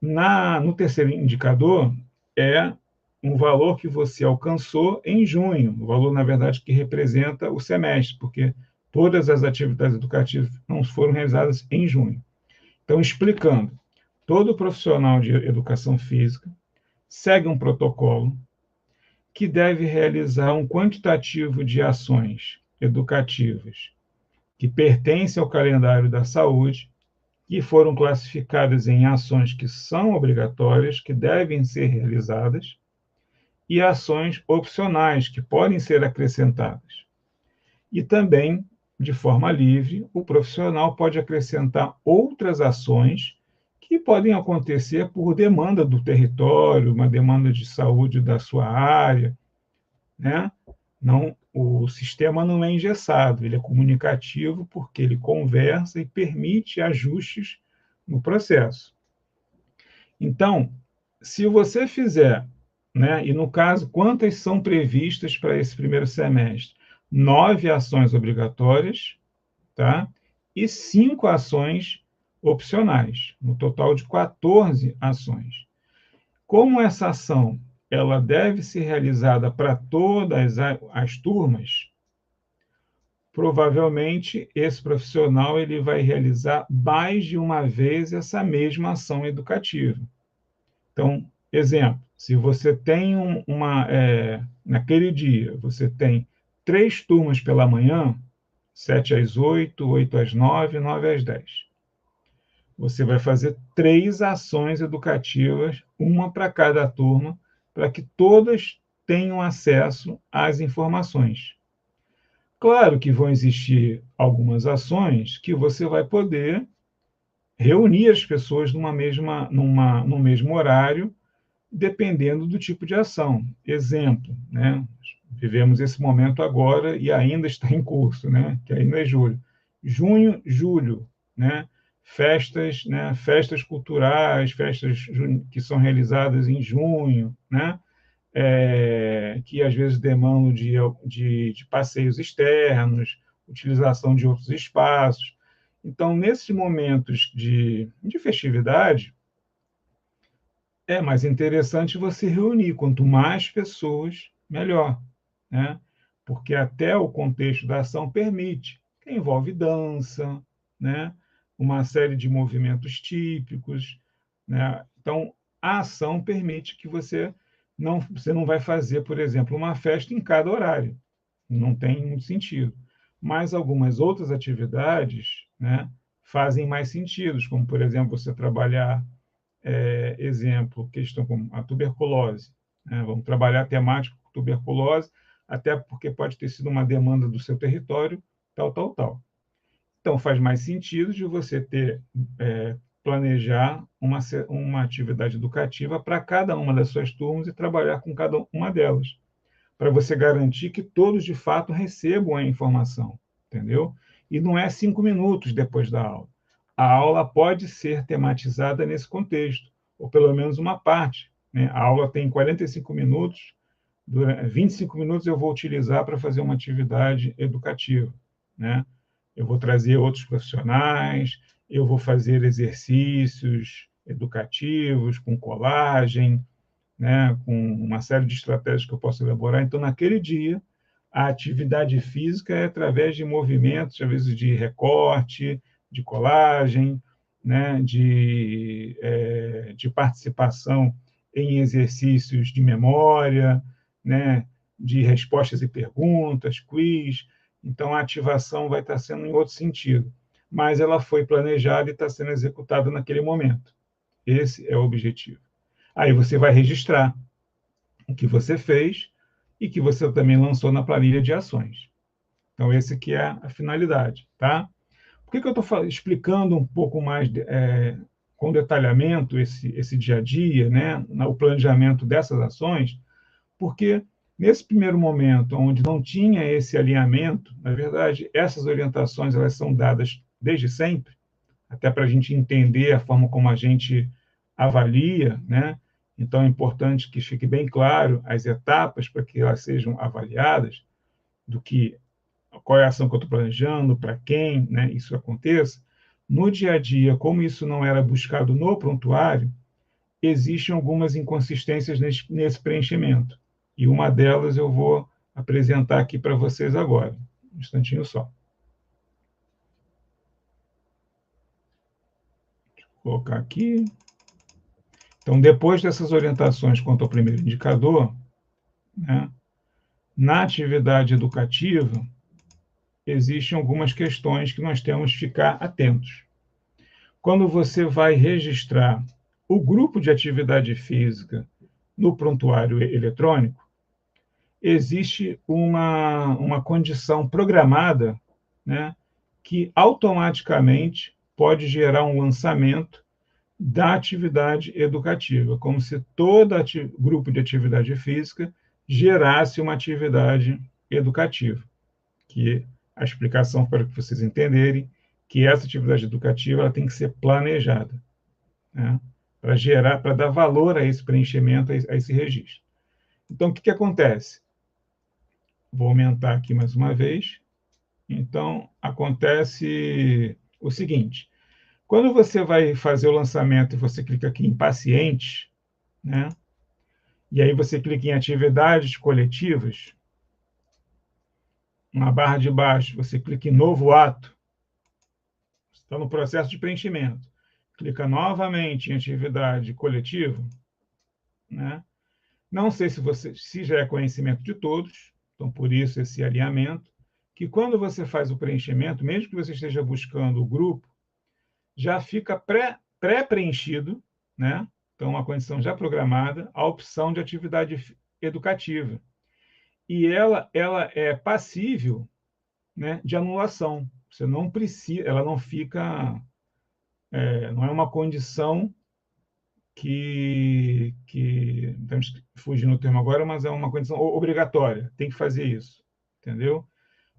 no terceiro indicador, é um valor que você alcançou em junho, o valor, na verdade, que representa o semestre, porque todas as atividades educativas não foram realizadas em junho. Então, explicando, todo profissional de educação física segue um protocolo que deve realizar um quantitativo de ações educativas que pertencem ao calendário da saúde que foram classificadas em ações que são obrigatórias, que devem ser realizadas, e ações opcionais, que podem ser acrescentadas. E também, de forma livre, o profissional pode acrescentar outras ações que podem acontecer por demanda do território, uma demanda de saúde da sua área, né? Não, o sistema não é engessado, ele é comunicativo porque ele conversa e permite ajustes no processo. Então, se você fizer, né, e no caso, quantas são previstas para esse primeiro semestre? 9 ações obrigatórias, tá? E 5 ações opcionais, no total de 14 ações. Como essa ação ela deve ser realizada para todas as turmas, provavelmente esse profissional ele vai realizar mais de uma vez essa mesma ação educativa. Então, exemplo, se você tem naquele dia, você tem 3 turmas pela manhã, 7 às 8, 8 às 9, 9 às 10. Você vai fazer 3 ações educativas, uma para cada turma, para que todas tenham acesso às informações. Claro que vão existir algumas ações que você vai poder reunir as pessoas no mesmo horário, dependendo do tipo de ação. Exemplo, né? Vivemos esse momento agora e ainda está em curso, né? Que ainda é julho. Junho, julho, né? Festas, né? Festas culturais, festas que são realizadas em junho, né? Que às vezes demandam de passeios externos, utilização de outros espaços. Então, nesses momentos de festividade, é mais interessante você reunir. Quanto mais pessoas, melhor, né? Porque até o contexto da ação permite, que envolve dança, né? Uma série de movimentos típicos, né? Então, a ação permite que você não vai fazer, por exemplo, uma festa em cada horário. Não tem muito sentido. Mas algumas outras atividades, né, fazem mais sentido, como, por exemplo, você trabalhar exemplo, questão como a tuberculose, né? Vamos trabalhar a temática tuberculose, até porque pode ter sido uma demanda do seu território, tal, tal, tal. Então, faz mais sentido de você planejar uma atividade educativa para cada uma das suas turmas e trabalhar com cada uma delas, para você garantir que todos, de fato, recebam a informação, entendeu? E não é 5 minutos depois da aula. A aula pode ser tematizada nesse contexto, ou pelo menos uma parte, né? A aula tem 45 minutos, 25 minutos eu vou utilizar para fazer uma atividade educativa, né? Eu vou trazer outros profissionais, eu vou fazer exercícios educativos com colagem, né, com uma série de estratégias que eu posso elaborar. Então, naquele dia, a atividade física é através de movimentos, às vezes de recorte, de colagem, né, de participação em exercícios de memória, né, de respostas e perguntas, quiz. Então, a ativação vai estar sendo em outro sentido, mas ela foi planejada e está sendo executada naquele momento. Esse é o objetivo. Aí você vai registrar o que você fez e que você também lançou na planilha de ações. Então, esse aqui é a finalidade, tá? Por que eu estou explicando um pouco mais com detalhamento esse dia a dia, né? O planejamento dessas ações? Porque nesse primeiro momento, onde não tinha esse alinhamento, na verdade, essas orientações elas são dadas desde sempre, até para a gente entender a forma como a gente avalia, né? Então, é importante que fique bem claro as etapas para que elas sejam avaliadas, do que qual é a ação que eu estou planejando, para quem, né, isso aconteça. No dia a dia, como isso não era buscado no prontuário, existem algumas inconsistências nesse preenchimento. E uma delas eu vou apresentar aqui para vocês agora. Um instantinho só. Vou colocar aqui. Então, depois dessas orientações quanto ao primeiro indicador, né, na atividade educativa, existem algumas questões que nós temos que ficar atentos. quando você vai registrar o grupo de atividade física no prontuário eletrônico, existe uma condição programada, né, que automaticamente pode gerar um lançamento da atividade educativa, como se todo grupo de atividade física gerasse uma atividade educativa, que a explicação para que vocês entenderem que essa atividade educativa ela tem que ser planejada, né, para gerar, para dar valor a esse preenchimento, a esse registro. Então, o que acontece? Vou aumentar aqui mais uma vez. Então, acontece o seguinte: quando você vai fazer o lançamento e você clica aqui em pacientes, né? E aí você clica em atividades coletivas, na barra de baixo, você clica em novo ato, está no processo de preenchimento. Clica novamente em atividade coletiva, né? Não sei se já é conhecimento de todos, então por isso esse alinhamento, que quando você faz o preenchimento, mesmo que você esteja buscando o grupo, já fica pré-preenchido, né? Então, uma condição já programada, a opção de atividade educativa. E ela é passível, né, de anulação. Você não precisa, ela não fica, não é uma condição que estamos fugindo do termo agora, mas é uma condição obrigatória. Tem que fazer isso, entendeu?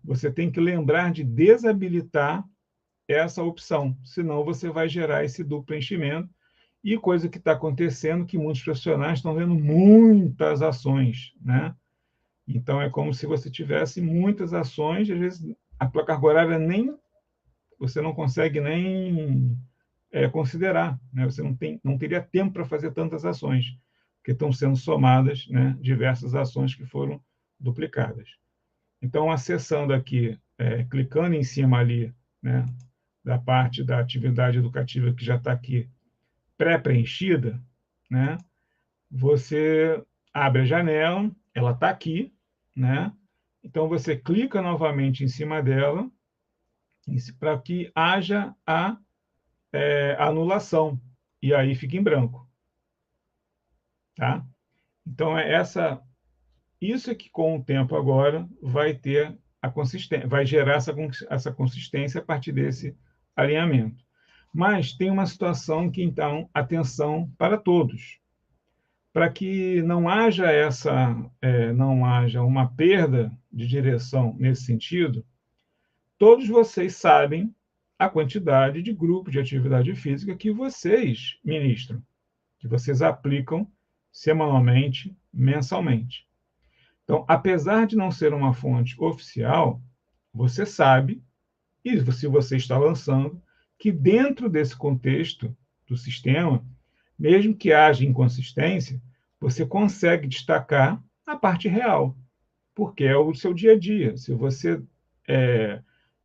Você tem que lembrar de desabilitar essa opção, senão você vai gerar esse duplo preenchimento. E coisa que está acontecendo, que muitos profissionais estão vendo muitas ações, né? Então, é como se você tivesse muitas ações, às vezes a tua carga horária você não consegue nem considerar, né? Você não teria tempo para fazer tantas ações, porque estão sendo somadas, né, diversas ações que foram duplicadas. Então, acessando aqui, clicando em cima ali, né, da parte da atividade educativa que já está aqui pré-preenchida, né, você abre a janela, ela está aqui, né? Então você clica novamente em cima dela para que haja a anulação e aí fica em branco, tá? Então isso é que com o tempo agora vai ter a consistência, vai gerar essa consistência a partir desse alinhamento. Mas tem uma situação que então atenção para todos, para que não haja não haja uma perda de direção nesse sentido. Todos vocês sabem a quantidade de grupos de atividade física que vocês ministram, que vocês aplicam semanalmente, mensalmente. Então, apesar de não ser uma fonte oficial, você sabe, e se você está lançando, que dentro desse contexto do sistema, mesmo que haja inconsistência, você consegue destacar a parte real, porque é o seu dia a dia. Se você,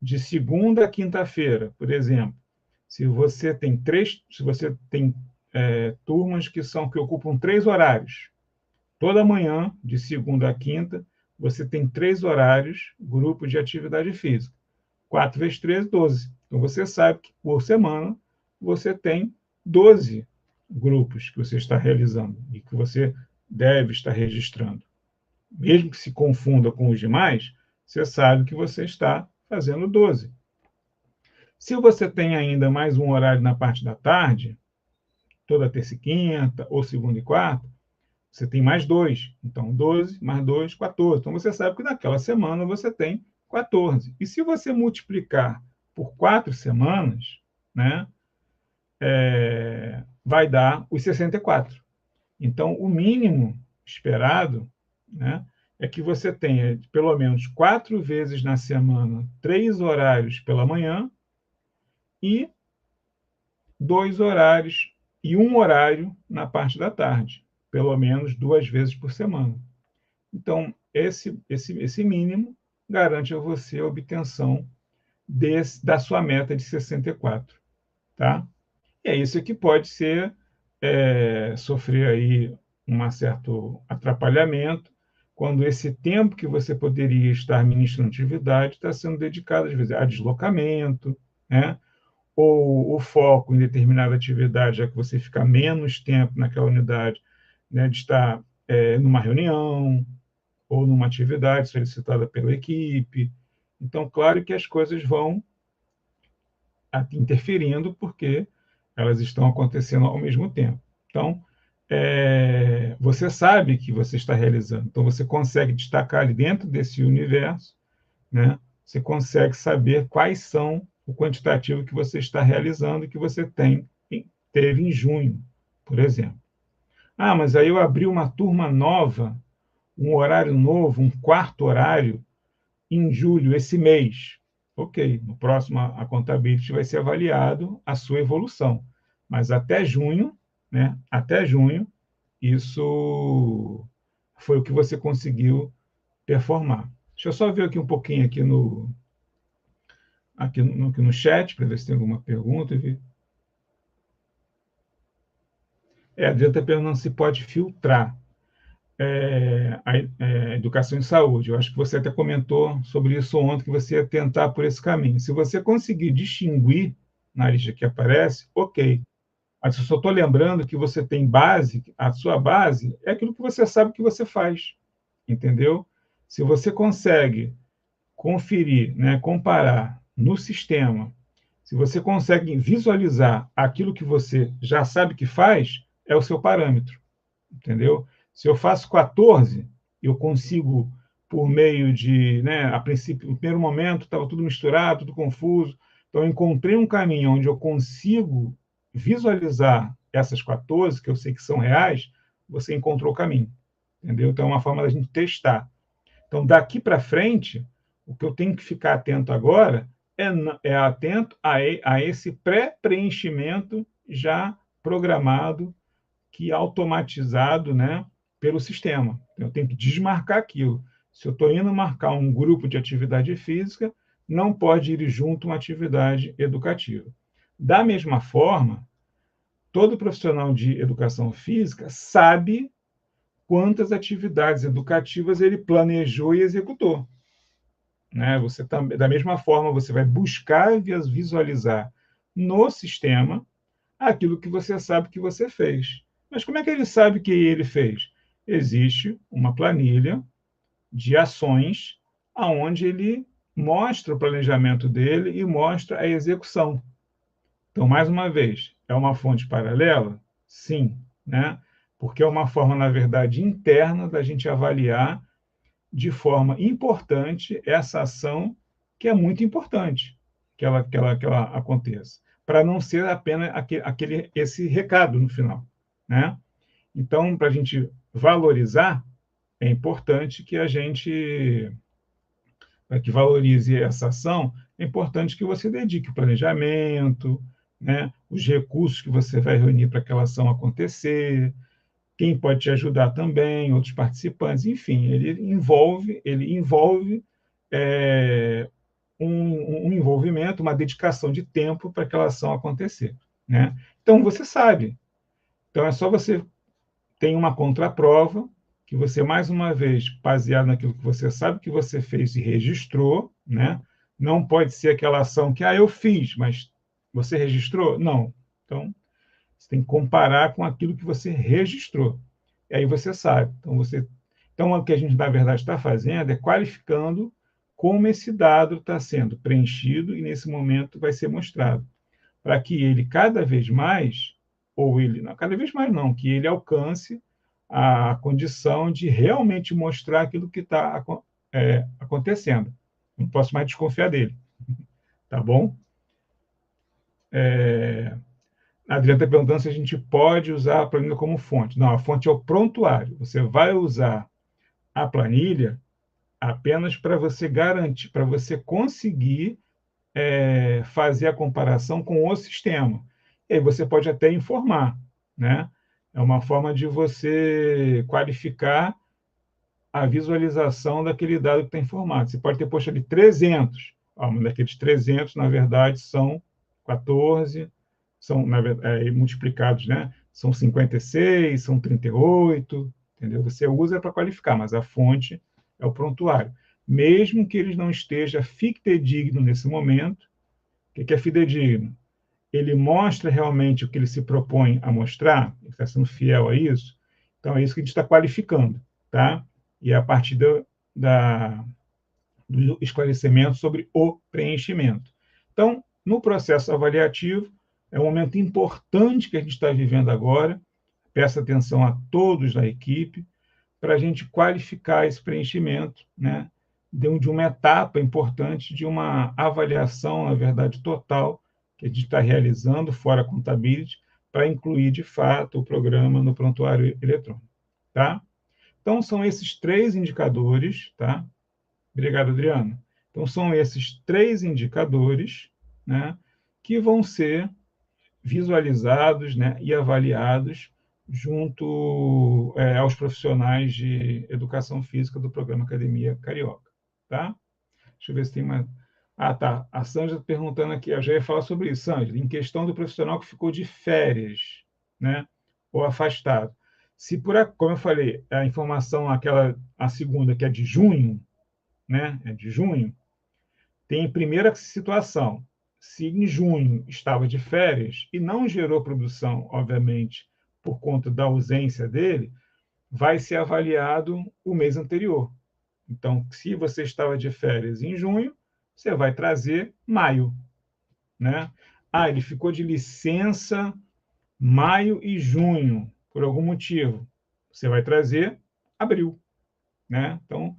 de segunda a quinta-feira, por exemplo, se você tem turmas que ocupam 3 horários, toda manhã, de segunda a quinta, você tem 3 horários, grupo de atividade física. 4 vezes 3, 12. Então, você sabe que, por semana, você tem 12 grupos que você está realizando e que você deve estar registrando. Mesmo que se confunda com os demais, você sabe que você está fazendo 12. Se você tem ainda mais um horário na parte da tarde, toda terça e quinta, ou segunda e quarta, você tem mais 2. Então, 12 mais 2, 14. Então, você sabe que naquela semana você tem 14. E se você multiplicar por 4 semanas, né, vai dar os 64. Então, o mínimo esperado, né, é que você tenha pelo menos 4 vezes na semana 3 horários pela manhã e 2 horários e 1 horário na parte da tarde, pelo menos 2 vezes por semana. Então, esse mínimo garante a você a obtenção da sua meta de 64, tá? E é isso que pode sofrer aí um certo atrapalhamento quando esse tempo que você poderia estar ministrando atividade está sendo dedicado, às vezes, a deslocamento, né? ou o foco em determinada atividade, já que você fica menos tempo naquela unidade, né, de estar numa reunião ou numa atividade solicitada pela equipe. Então, claro que as coisas vão interferindo porque elas estão acontecendo ao mesmo tempo. Então, você sabe que você está realizando, então você consegue destacar ali dentro desse universo, né? Você consegue saber quais são o quantitativo que você está realizando, que você teve em junho, por exemplo. Ah, mas aí eu abri uma turma nova, um horário novo, um quarto horário em julho, esse mês. Ok, no próximo a Contability vai ser avaliado a sua evolução. Mas até junho, né? Até junho, isso foi o que você conseguiu performar. Deixa eu só ver aqui um pouquinho aqui no chat para ver se tem alguma pergunta. A Adriana está perguntando se pode filtrar a educação em saúde. Eu acho que você até comentou sobre isso ontem, que você ia tentar por esse caminho. Se você conseguir distinguir na lista que aparece, ok. Mas eu só estou lembrando que você tem base, a sua base é aquilo que você sabe que você faz, entendeu? Se você consegue conferir, né, comparar no sistema, se você consegue visualizar aquilo que você já sabe que faz, é o seu parâmetro, entendeu? Se eu faço 14, eu consigo, por meio de, né, a princípio, no primeiro momento estava tudo misturado, tudo confuso, então eu encontrei um caminho onde eu consigo visualizar essas 14, que eu sei que são reais, você encontrou o caminho, entendeu? Então é uma forma da gente testar. Então, daqui para frente, o que eu tenho que ficar atento agora é atento a esse pré-preenchimento já programado, que automatizado, né, pelo sistema. Eu tenho que desmarcar aquilo. Se eu estou indo marcar um grupo de atividade física, não pode ir junto uma atividade educativa. Da mesma forma, todo profissional de educação física sabe quantas atividades educativas ele planejou e executou, né? Você também, da mesma forma, você vai buscar visualizar no sistema aquilo que você sabe que você fez. Mas como é que ele sabe que ele fez? Existe uma planilha de ações aonde ele mostra o planejamento dele e mostra a execução. Então, mais uma vez, é uma fonte paralela? Sim, né? Porque é uma forma, na verdade, interna da gente avaliar de forma importante essa ação, que é muito importante que ela aconteça, para não ser apenas esse recado no final, né? Então, para a gente valorizar, é importante que a gente, para que valorize essa ação, é importante que você dedique o planejamento, né? Os recursos que você vai reunir para aquela ação acontecer, quem pode te ajudar também, outros participantes, enfim, ele envolve é, um envolvimento, uma dedicação de tempo para aquela ação acontecer, né? Então você sabe, então é só você ter uma contraprova que você mais uma vez, baseado naquilo que você sabe que você fez e registrou, né? Não pode ser aquela ação que eu fiz, mas você registrou? Não. Então você tem que comparar com aquilo que você registrou. E aí você sabe. Então, o que a gente, na verdade, está fazendo é qualificando como esse dado está sendo preenchido e, nesse momento, vai ser mostrado. Para que ele, cada vez mais, ou ele, não, cada vez mais não, que ele alcance a condição de realmente mostrar aquilo que está acontecendo. Não posso mais desconfiar dele. Tá bom? A Adriana está perguntando se a gente pode usar a planilha como fonte. Não, a fonte é o prontuário. Você vai usar a planilha apenas para você garantir, para você conseguir fazer a comparação com o sistema. E aí você pode até informar, né? É uma forma de você qualificar a visualização daquele dado que está informado. Você pode ter posto ali 300. Mas daqueles 300, na verdade, são 14, são multiplicados, né? São 56, são 38, entendeu? Você usa para qualificar, mas a fonte é o prontuário. Mesmo que ele não esteja fidedigno nesse momento, o que é fidedigno? ele mostra realmente o que ele se propõe a mostrar, ele está sendo fiel a isso, então é isso que a gente está qualificando, tá? E é a partir do esclarecimento sobre o preenchimento. Então, no processo avaliativo, é um momento importante que a gente está vivendo agora, peço atenção a todos da equipe, para a gente qualificar esse preenchimento, né, de uma etapa importante de uma avaliação, na verdade, total, que a gente está realizando, fora a contabilidade, para incluir, de fato, o programa no prontuário eletrônico. Tá? Então, são esses 3 indicadores, tá? Obrigado, Adriano. Então, são esses 3 indicadores, né, que vão ser visualizados, né, e avaliados junto aos profissionais de educação física do programa Academia Carioca. Tá? Deixa eu ver se tem mais. Ah, tá. A Sandra perguntando aqui, eu já ia falar sobre isso, Sandra, em questão do profissional que ficou de férias, né, ou afastado. Se como eu falei, a informação, a segunda, que é de junho, né, é de junho, tem primeira situação. Se em junho estava de férias e não gerou produção, obviamente, por conta da ausência dele, vai ser avaliado o mês anterior. Então, se você estava de férias em junho, você vai trazer maio, né? Ah, ele ficou de licença maio e junho, por algum motivo. Você vai trazer abril, né? Então,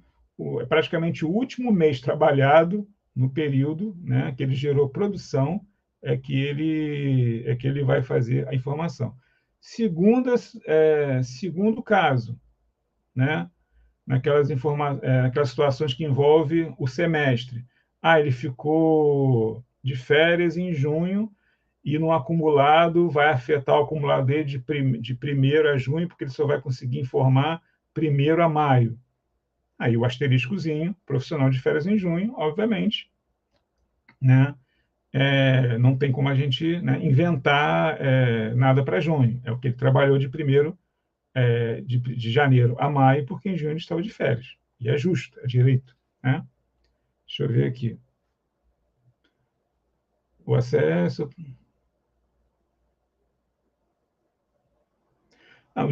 é praticamente o último mês trabalhado no período, né, que ele gerou produção, é que ele vai fazer a informação. Segundo caso, né, naquelas situações que envolvem o semestre. Ah, ele ficou de férias em junho e no acumulado vai afetar o acumulado dele de 1º a junho, porque ele só vai conseguir informar 1º a maio. Aí o asteriscozinho, profissional de férias em junho, obviamente, né? Não tem como a gente, né, inventar nada para junho. É o que ele trabalhou de de janeiro a maio, porque em junho ele estava de férias. E é justo, é direito. Né? Deixa eu ver aqui. O acesso. Não,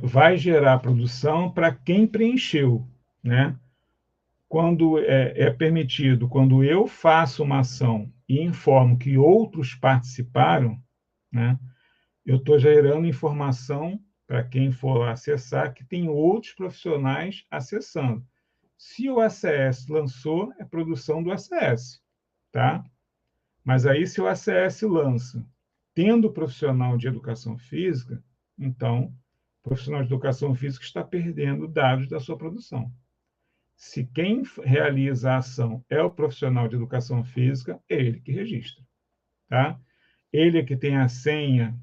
vai gerar produção para quem preencheu. Né? Quando é permitido, quando eu faço uma ação e informo que outros participaram, né, eu estou gerando informação para quem for acessar que tem outros profissionais acessando. Se o ACS lançou, é produção do ACS, tá? Mas aí, se o ACS lança, tendo profissional de educação física, então, o profissional de educação física está perdendo dados da sua produção. Se quem realiza a ação é o profissional de educação física, é ele que registra, tá? Ele é que tem a senha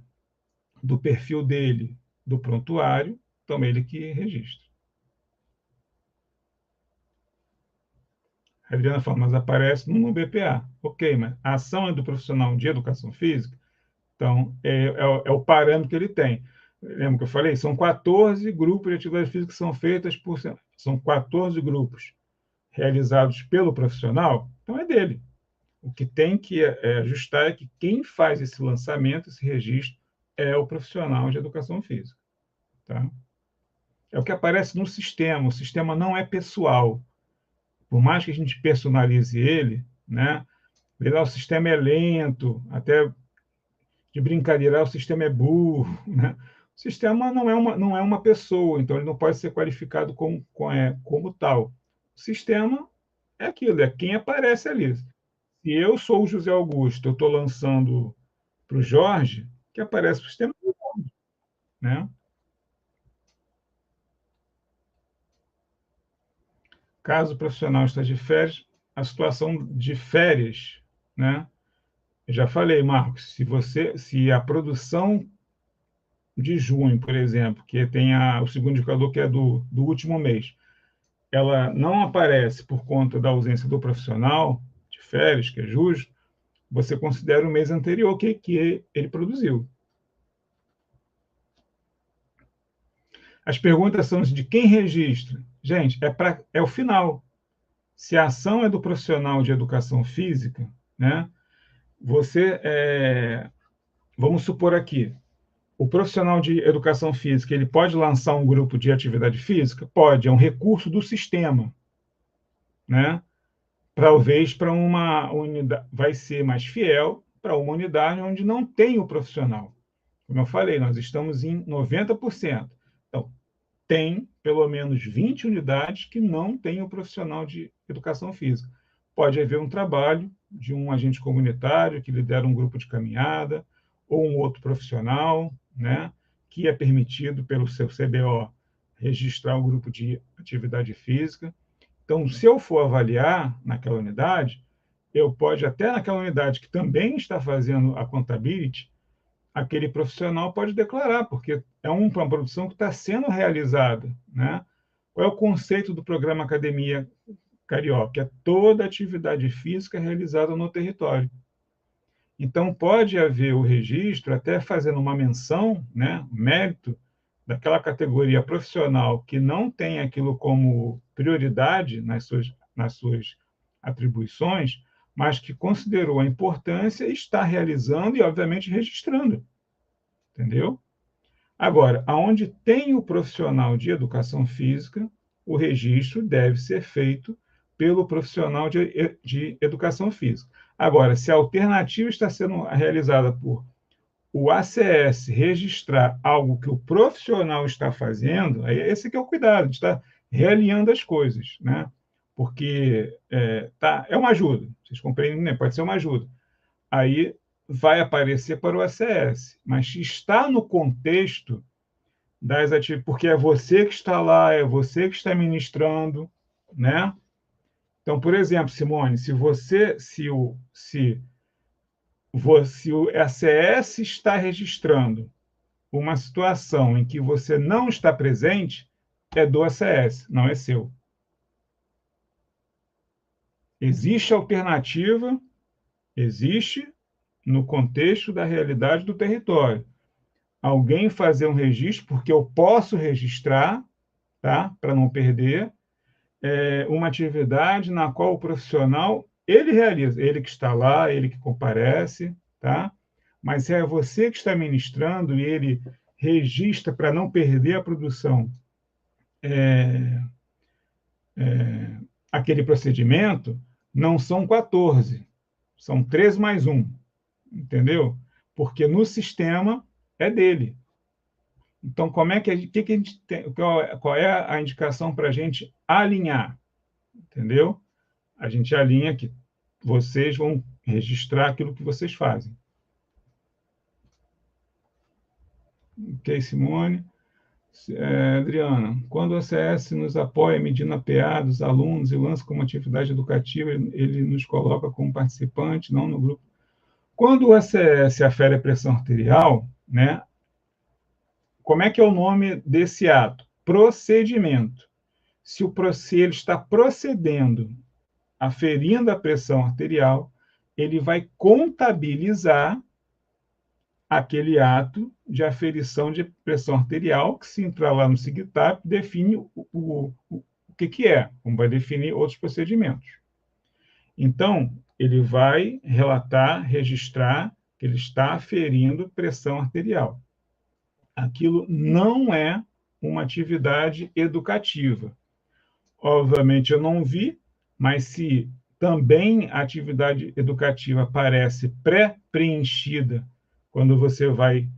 do perfil dele, do prontuário, então ele que registra. A Adriana fala, mas aparece no BPA. Ok, mas a ação é do profissional de educação física, então é o parâmetro que ele tem. Lembra que eu falei? São 14 grupos de atividades físicas que são feitas por... São 14 grupos realizados pelo profissional, então é dele. O que tem que ajustar é que quem faz esse lançamento, esse registro, é o profissional de educação física. Tá? É o que aparece no sistema. O sistema não é pessoal. Por mais que a gente personalize ele, né? O sistema é lento, até de brincadeira, o sistema é burro, né? O sistema não é uma pessoa, então ele não pode ser qualificado como tal. O sistema é aquilo, é quem aparece ali. Se eu sou o José Augusto, eu estou lançando para o Jorge, que aparece o sistema, né? Caso o profissional esteja de férias, a situação de férias, né? Eu já falei, Marcos, se a produção de junho, por exemplo, que tem o segundo indicador que é do último mês, ela não aparece por conta da ausência do profissional de férias, que é justo, você considera o mês anterior que ele produziu. As perguntas são de quem registra. Gente, é o final. Se a ação é do profissional de educação física, né, vamos supor aqui, o profissional de educação física, ele pode lançar um grupo de atividade física? Pode, é um recurso do sistema, né? Talvez para uma unidade, vai ser mais fiel para uma unidade onde não tem o profissional. Como eu falei, nós estamos em 90%. Então, tem pelo menos 20 unidades que não têm o profissional de educação física. Pode haver um trabalho de um agente comunitário que lidera um grupo de caminhada, ou um outro profissional, né, que é permitido pelo seu CBO registrar o grupo de atividade física. Então, se eu for avaliar naquela unidade, eu pode até naquela unidade que também está fazendo a contabilidade, aquele profissional pode declarar, porque é uma produção que está sendo realizada, né? Qual é o conceito do programa Academia Carioca? É toda atividade física realizada no território. Então, pode haver o registro, até fazendo uma menção, né, mérito, daquela categoria profissional que não tem aquilo como prioridade nas suas atribuições, mas que considerou a importância e está realizando e, obviamente, registrando. Entendeu? Agora, aonde tem o profissional de educação física, o registro deve ser feito pelo profissional de educação física. Agora, se a alternativa está sendo realizada por o ACS registrar algo que o profissional está fazendo, aí esse que é o cuidado, de estar realinhando as coisas, né? Porque é uma ajuda, vocês compreendem, né? Pode ser uma ajuda. Aí vai aparecer para o ACS, mas está no contexto das atividades, porque é você que está lá, é você que está ministrando, né? Então, por exemplo, Simone, se o ACS está registrando uma situação em que você não está presente, é do ACS, não é seu. Existe alternativa, existe no contexto da realidade do território. Alguém fazer um registro, porque eu posso registrar, tá? Para não perder, uma atividade na qual o profissional ele realiza, ele que está lá, ele que comparece, tá? Mas é você que está ministrando e ele registra para não perder a produção aquele procedimento, não são 14, são 3 mais 1, entendeu? Porque no sistema é dele. Então, como é que a gente tem, qual é a indicação para a gente alinhar? Entendeu? A gente alinha que vocês vão registrar aquilo que vocês fazem. Ok, Simone? Adriana, quando o ACS nos apoia medindo a PA dos alunos e lança como atividade educativa, ele nos coloca como participante, não no grupo. Quando o ACS afere a pressão arterial, né, como é que é o nome desse ato? Procedimento. Se ele está procedendo, aferindo a pressão arterial, ele vai contabilizar aquele ato de aferição de pressão arterial, que se entrar lá no SIGTAP, define o que é, como vai definir outros procedimentos. Então, ele vai relatar, registrar que ele está aferindo pressão arterial. Aquilo não é uma atividade educativa. Obviamente, eu não vi, mas se também a atividade educativa parece pré-preenchida quando você vai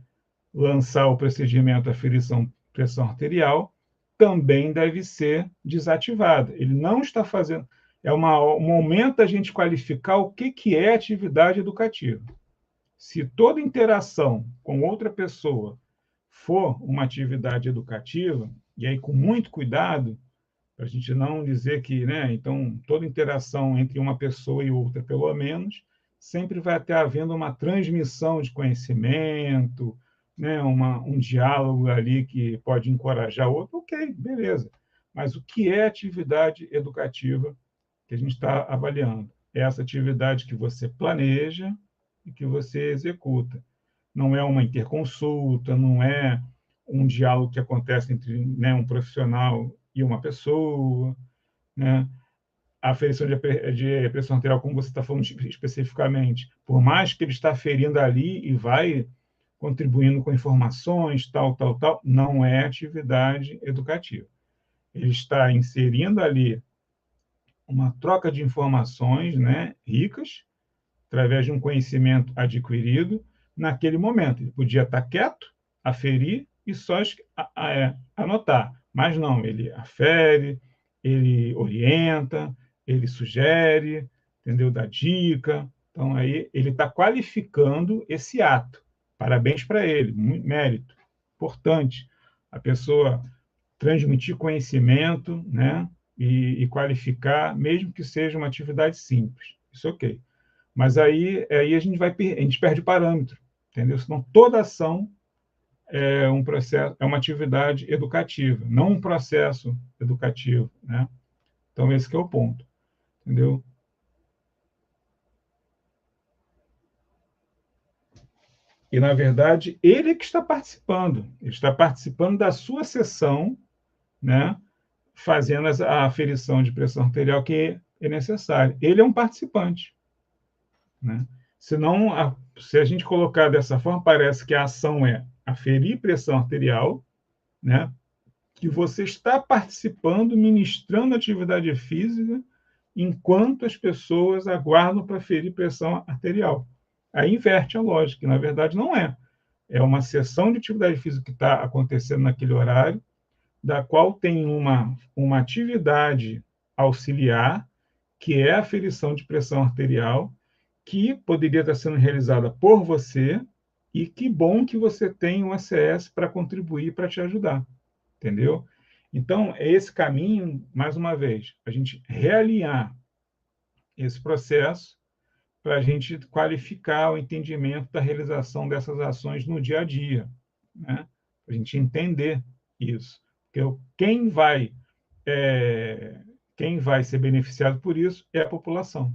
lançar o procedimento aferição pressão arterial, também deve ser desativada. Ele não está fazendo. É um momento da gente qualificar o que é atividade educativa. Se toda interação com outra pessoa for uma atividade educativa, e aí com muito cuidado, para a gente não dizer que, né, então, toda interação entre uma pessoa e outra, pelo menos, sempre vai estar havendo uma transmissão de conhecimento, né, um diálogo ali que pode encorajar o outro, ok, beleza. Mas o que é atividade educativa que a gente está avaliando? É essa atividade que você planeja e que você executa. Não é uma interconsulta, não é um diálogo que acontece entre, né, um profissional e uma pessoa, né? a aferição de pressão arterial, como você está falando especificamente, por mais que ele está aferindo ali e vai contribuindo com informações, tal, não é atividade educativa. Ele está inserindo ali uma troca de informações, né, ricas, através de um conhecimento adquirido naquele momento. Ele podia estar quieto, aferir e só anotar, mas não, ele afere, ele orienta, ele sugere, entendeu? Dá dica. Então, aí ele está qualificando esse ato. Parabéns para ele, muito mérito. Importante a pessoa transmitir conhecimento, né? E qualificar, mesmo que seja uma atividade simples. Isso ok. Mas aí a gente perde o parâmetro, entendeu? Senão toda ação é um processo, é uma atividade educativa, não um processo educativo, né? Então esse que é o ponto, entendeu? E na verdade ele que está participando, ele está participando da sua sessão, né? Fazendo a aferição de pressão arterial que é necessária. Ele é um participante, né? Senão, se a gente colocar dessa forma, parece que a ação é aferir pressão arterial, né? Que você está participando, ministrando atividade física, enquanto as pessoas aguardam para aferir pressão arterial. Aí inverte a lógica, que na verdade não é. É uma sessão de atividade física que está acontecendo naquele horário, da qual tem uma atividade auxiliar, que é a aferição de pressão arterial, que poderia estar sendo realizada por você, e que bom que você tem um ACS para contribuir, para te ajudar, entendeu? Então, é esse caminho, mais uma vez, a gente realinhar esse processo para a gente qualificar o entendimento da realização dessas ações no dia a dia, né? Para a gente entender isso. Porque quem vai ser beneficiado por isso é a população.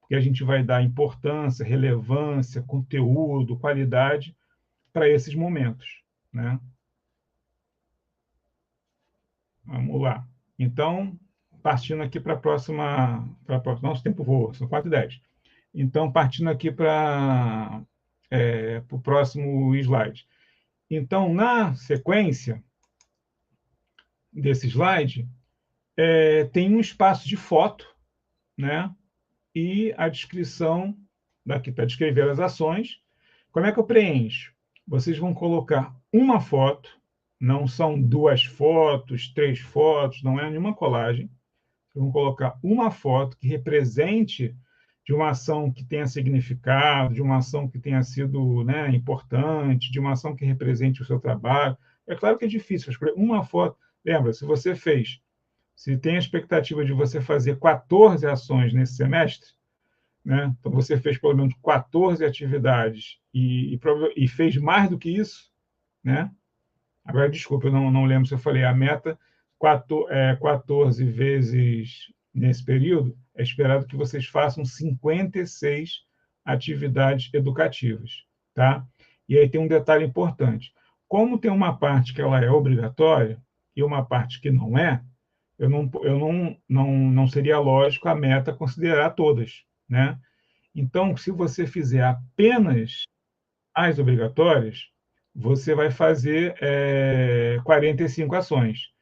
Porque a gente vai dar importância, relevância, conteúdo, qualidade para esses momentos, né? Vamos lá. Então, partindo aqui para a próxima. Nosso tempo voa, são 4h10. Então, partindo aqui para o próximo slide. Então, na sequência desse slide, tem um espaço de foto, né? E a descrição, daqui para descrever as ações. Como é que eu preencho? Vocês vão colocar uma foto, não são 2 fotos, 3 fotos, não é nenhuma colagem. Vocês vão colocar uma foto que represente de uma ação que tenha significado, de uma ação que tenha sido, né, importante, de uma ação que represente o seu trabalho. É claro que é difícil escolher uma foto. Lembra, se tem a expectativa de você fazer 14 ações nesse semestre, né? Então você fez pelo menos 14 atividades e fez mais do que isso, né? Agora, desculpa, eu não lembro se eu falei, a meta 14 vezes nesse período, é esperado que vocês façam 56 atividades educativas, tá? E aí tem um detalhe importante. Como tem uma parte que ela é obrigatória e uma parte que não é, não seria lógico a meta considerar todas, né? Então, se você fizer apenas as obrigatórias, você vai fazer 45 ações.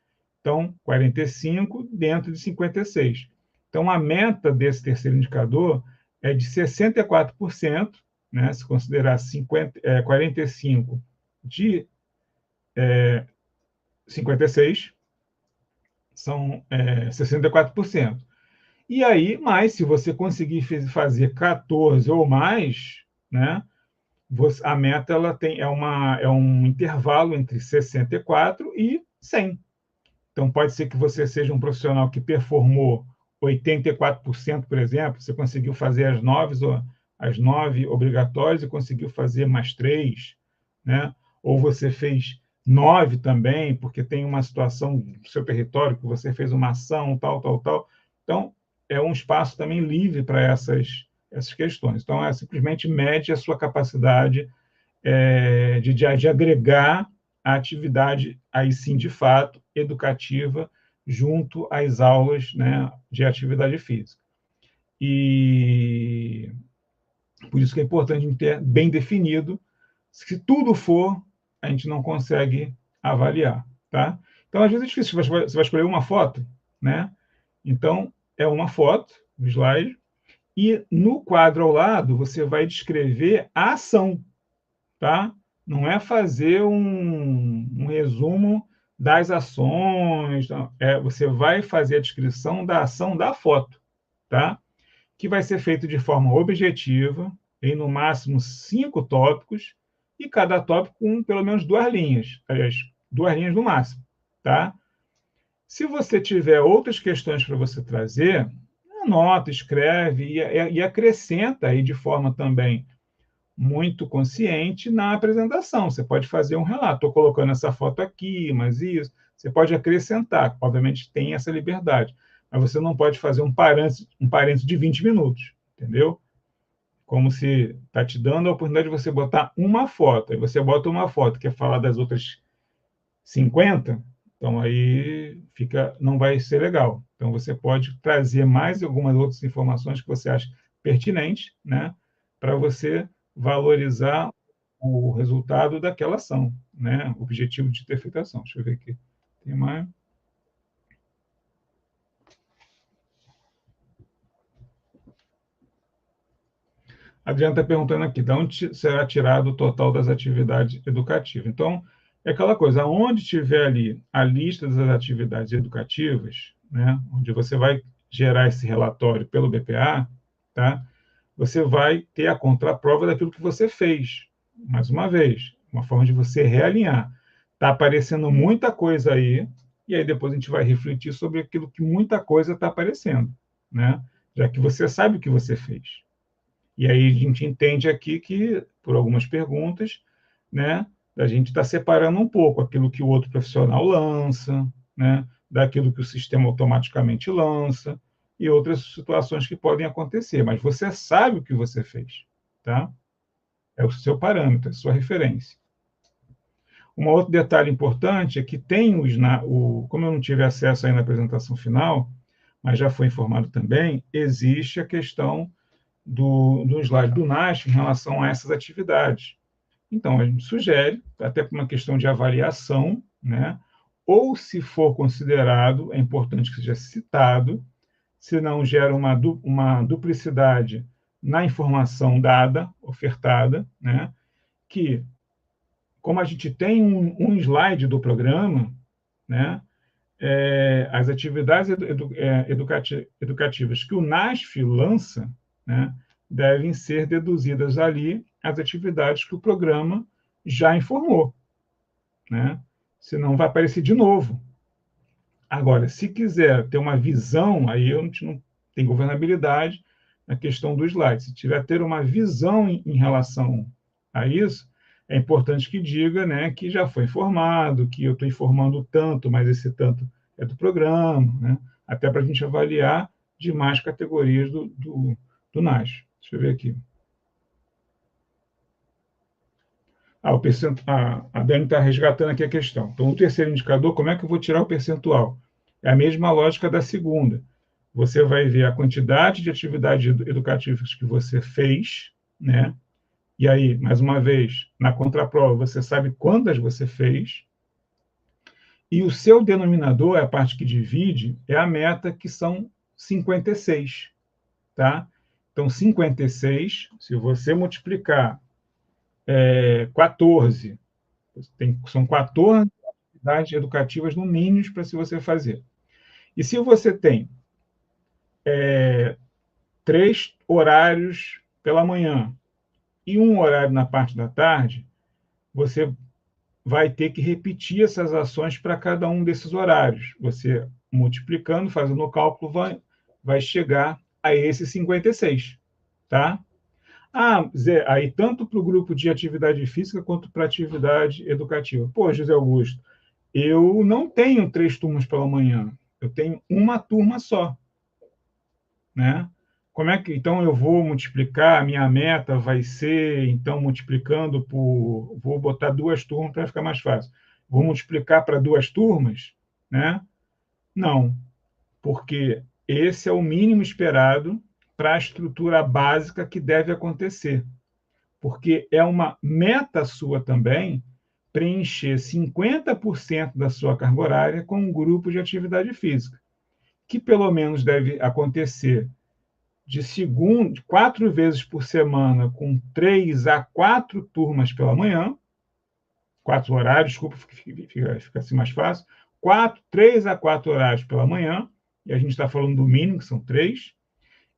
Então, 45 dentro de 56. Então, a meta desse terceiro indicador é de 64%, né? Se considerar 45 de 56, são 64%. E aí, mais, se você conseguir fazer 14 ou mais, né? A meta é um intervalo entre 64 e 100. Então, pode ser que você seja um profissional que performou 84%, por exemplo, você conseguiu fazer as 9 obrigatórias e conseguiu fazer mais 3, né? Ou você fez 9 também, porque tem uma situação do seu território que você fez uma ação, tal. Então, é um espaço também livre para essas questões. Então, simplesmente mede a sua capacidade de agregar a atividade, aí sim, de fato, educativa junto às aulas, né, de atividade física. E por isso que é importante a gente ter bem definido. Se tudo for, a gente não consegue avaliar, tá? Então, às vezes é difícil, você vai escolher uma foto, né? Então, é uma foto, um slide, e no quadro ao lado você vai descrever a ação, tá? Não é fazer um resumo das ações, não. Você vai fazer a descrição da ação da foto, tá? Que vai ser feito de forma objetiva, em no máximo 5 tópicos, e cada tópico com pelo menos 2 linhas, aliás, 2 linhas no máximo, tá? Se você tiver outras questões para você trazer, anota, escreve e acrescenta aí de forma também muito consciente na apresentação. Você pode fazer um relato, estou colocando essa foto aqui, mas isso. Você pode acrescentar, obviamente tem essa liberdade, mas você não pode fazer um parênteses de 20 minutos, entendeu? Como se está te dando a oportunidade de você botar uma foto, aí você bota uma foto, quer falar das outras 50, então aí não vai ser legal. Então você pode trazer mais algumas outras informações que você acha pertinentes, né, para você valorizar o resultado daquela ação, né, o objetivo de ter feito a ação. Deixa eu ver aqui. Tem mais? A Adriana está perguntando aqui, de onde será tirado o total das atividades educativas? Então, é aquela coisa, onde tiver ali a lista das atividades educativas, né, onde você vai gerar esse relatório pelo BPA, tá, você vai ter a contraprova daquilo que você fez. Mais uma vez, uma forma de você realinhar. Está aparecendo muita coisa aí, e aí depois a gente vai refletir sobre aquilo que muita coisa está aparecendo, né, já que você sabe o que você fez. E aí a gente entende aqui que, por algumas perguntas, né, a gente está separando um pouco aquilo que o outro profissional lança, né, daquilo que o sistema automaticamente lança, e outras situações que podem acontecer. Mas você sabe o que você fez, tá? É o seu parâmetro, é a sua referência. Um outro detalhe importante é que tem como eu não tive acesso aí na apresentação final, mas já foi informado também, existe a questão do slide do NASF em relação a essas atividades. Então, a gente sugere, até por uma questão de avaliação, né, ou se for considerado, é importante que seja citado, se não gera uma duplicidade na informação dada, ofertada, né, que, como a gente tem um slide do programa, né, as atividades educativas que o NASF lança, né, devem ser deduzidas ali as atividades que o programa já informou, né? Senão vai aparecer de novo. Agora, se quiser ter uma visão, aí a gente não tem governabilidade na questão do slide. Se tiver ter uma visão em relação a isso, é importante que diga, né, que já foi informado, que eu estou informando tanto, mas esse tanto é do programa, né? Até para a gente avaliar demais categorias do NAS. Deixa eu ver aqui. A Dani está resgatando aqui a questão. Então, o terceiro indicador, como é que eu vou tirar o percentual? É a mesma lógica da segunda. Você vai ver a quantidade de atividades educativas que você fez, né? E aí, mais uma vez, na contraprova, você sabe quantas você fez, e o seu denominador, é a parte que divide, é a meta, que são 56, tá? Então, 56, se você multiplicar 14, são 14 atividades educativas no mínimo para se você fazer. E se você tem 3 horários pela manhã e um horário na parte da tarde, você vai ter que repetir essas ações para cada um desses horários. Você, multiplicando, fazendo o cálculo, vai chegar a esses 56, tá? Ah, Zé, aí tanto para o grupo de atividade física quanto para atividade educativa. Pô, José Augusto, eu não tenho 3 turmas pela manhã, eu tenho uma turma só, né? Como é que então eu vou multiplicar? A minha meta vai ser então multiplicando vou botar 2 turmas para ficar mais fácil. Vou multiplicar para 2 turmas, né? Não, porque esse é o mínimo esperado para a estrutura básica que deve acontecer. Porque é uma meta sua também preencher 50% da sua carga horária com um grupo de atividade física, que pelo menos deve acontecer de 4 vezes por semana, com 3 a 4 turmas pela manhã, 4 horários, desculpa, fica assim mais fácil, 3 a 4 horários pela manhã, e a gente está falando do mínimo, que são 3,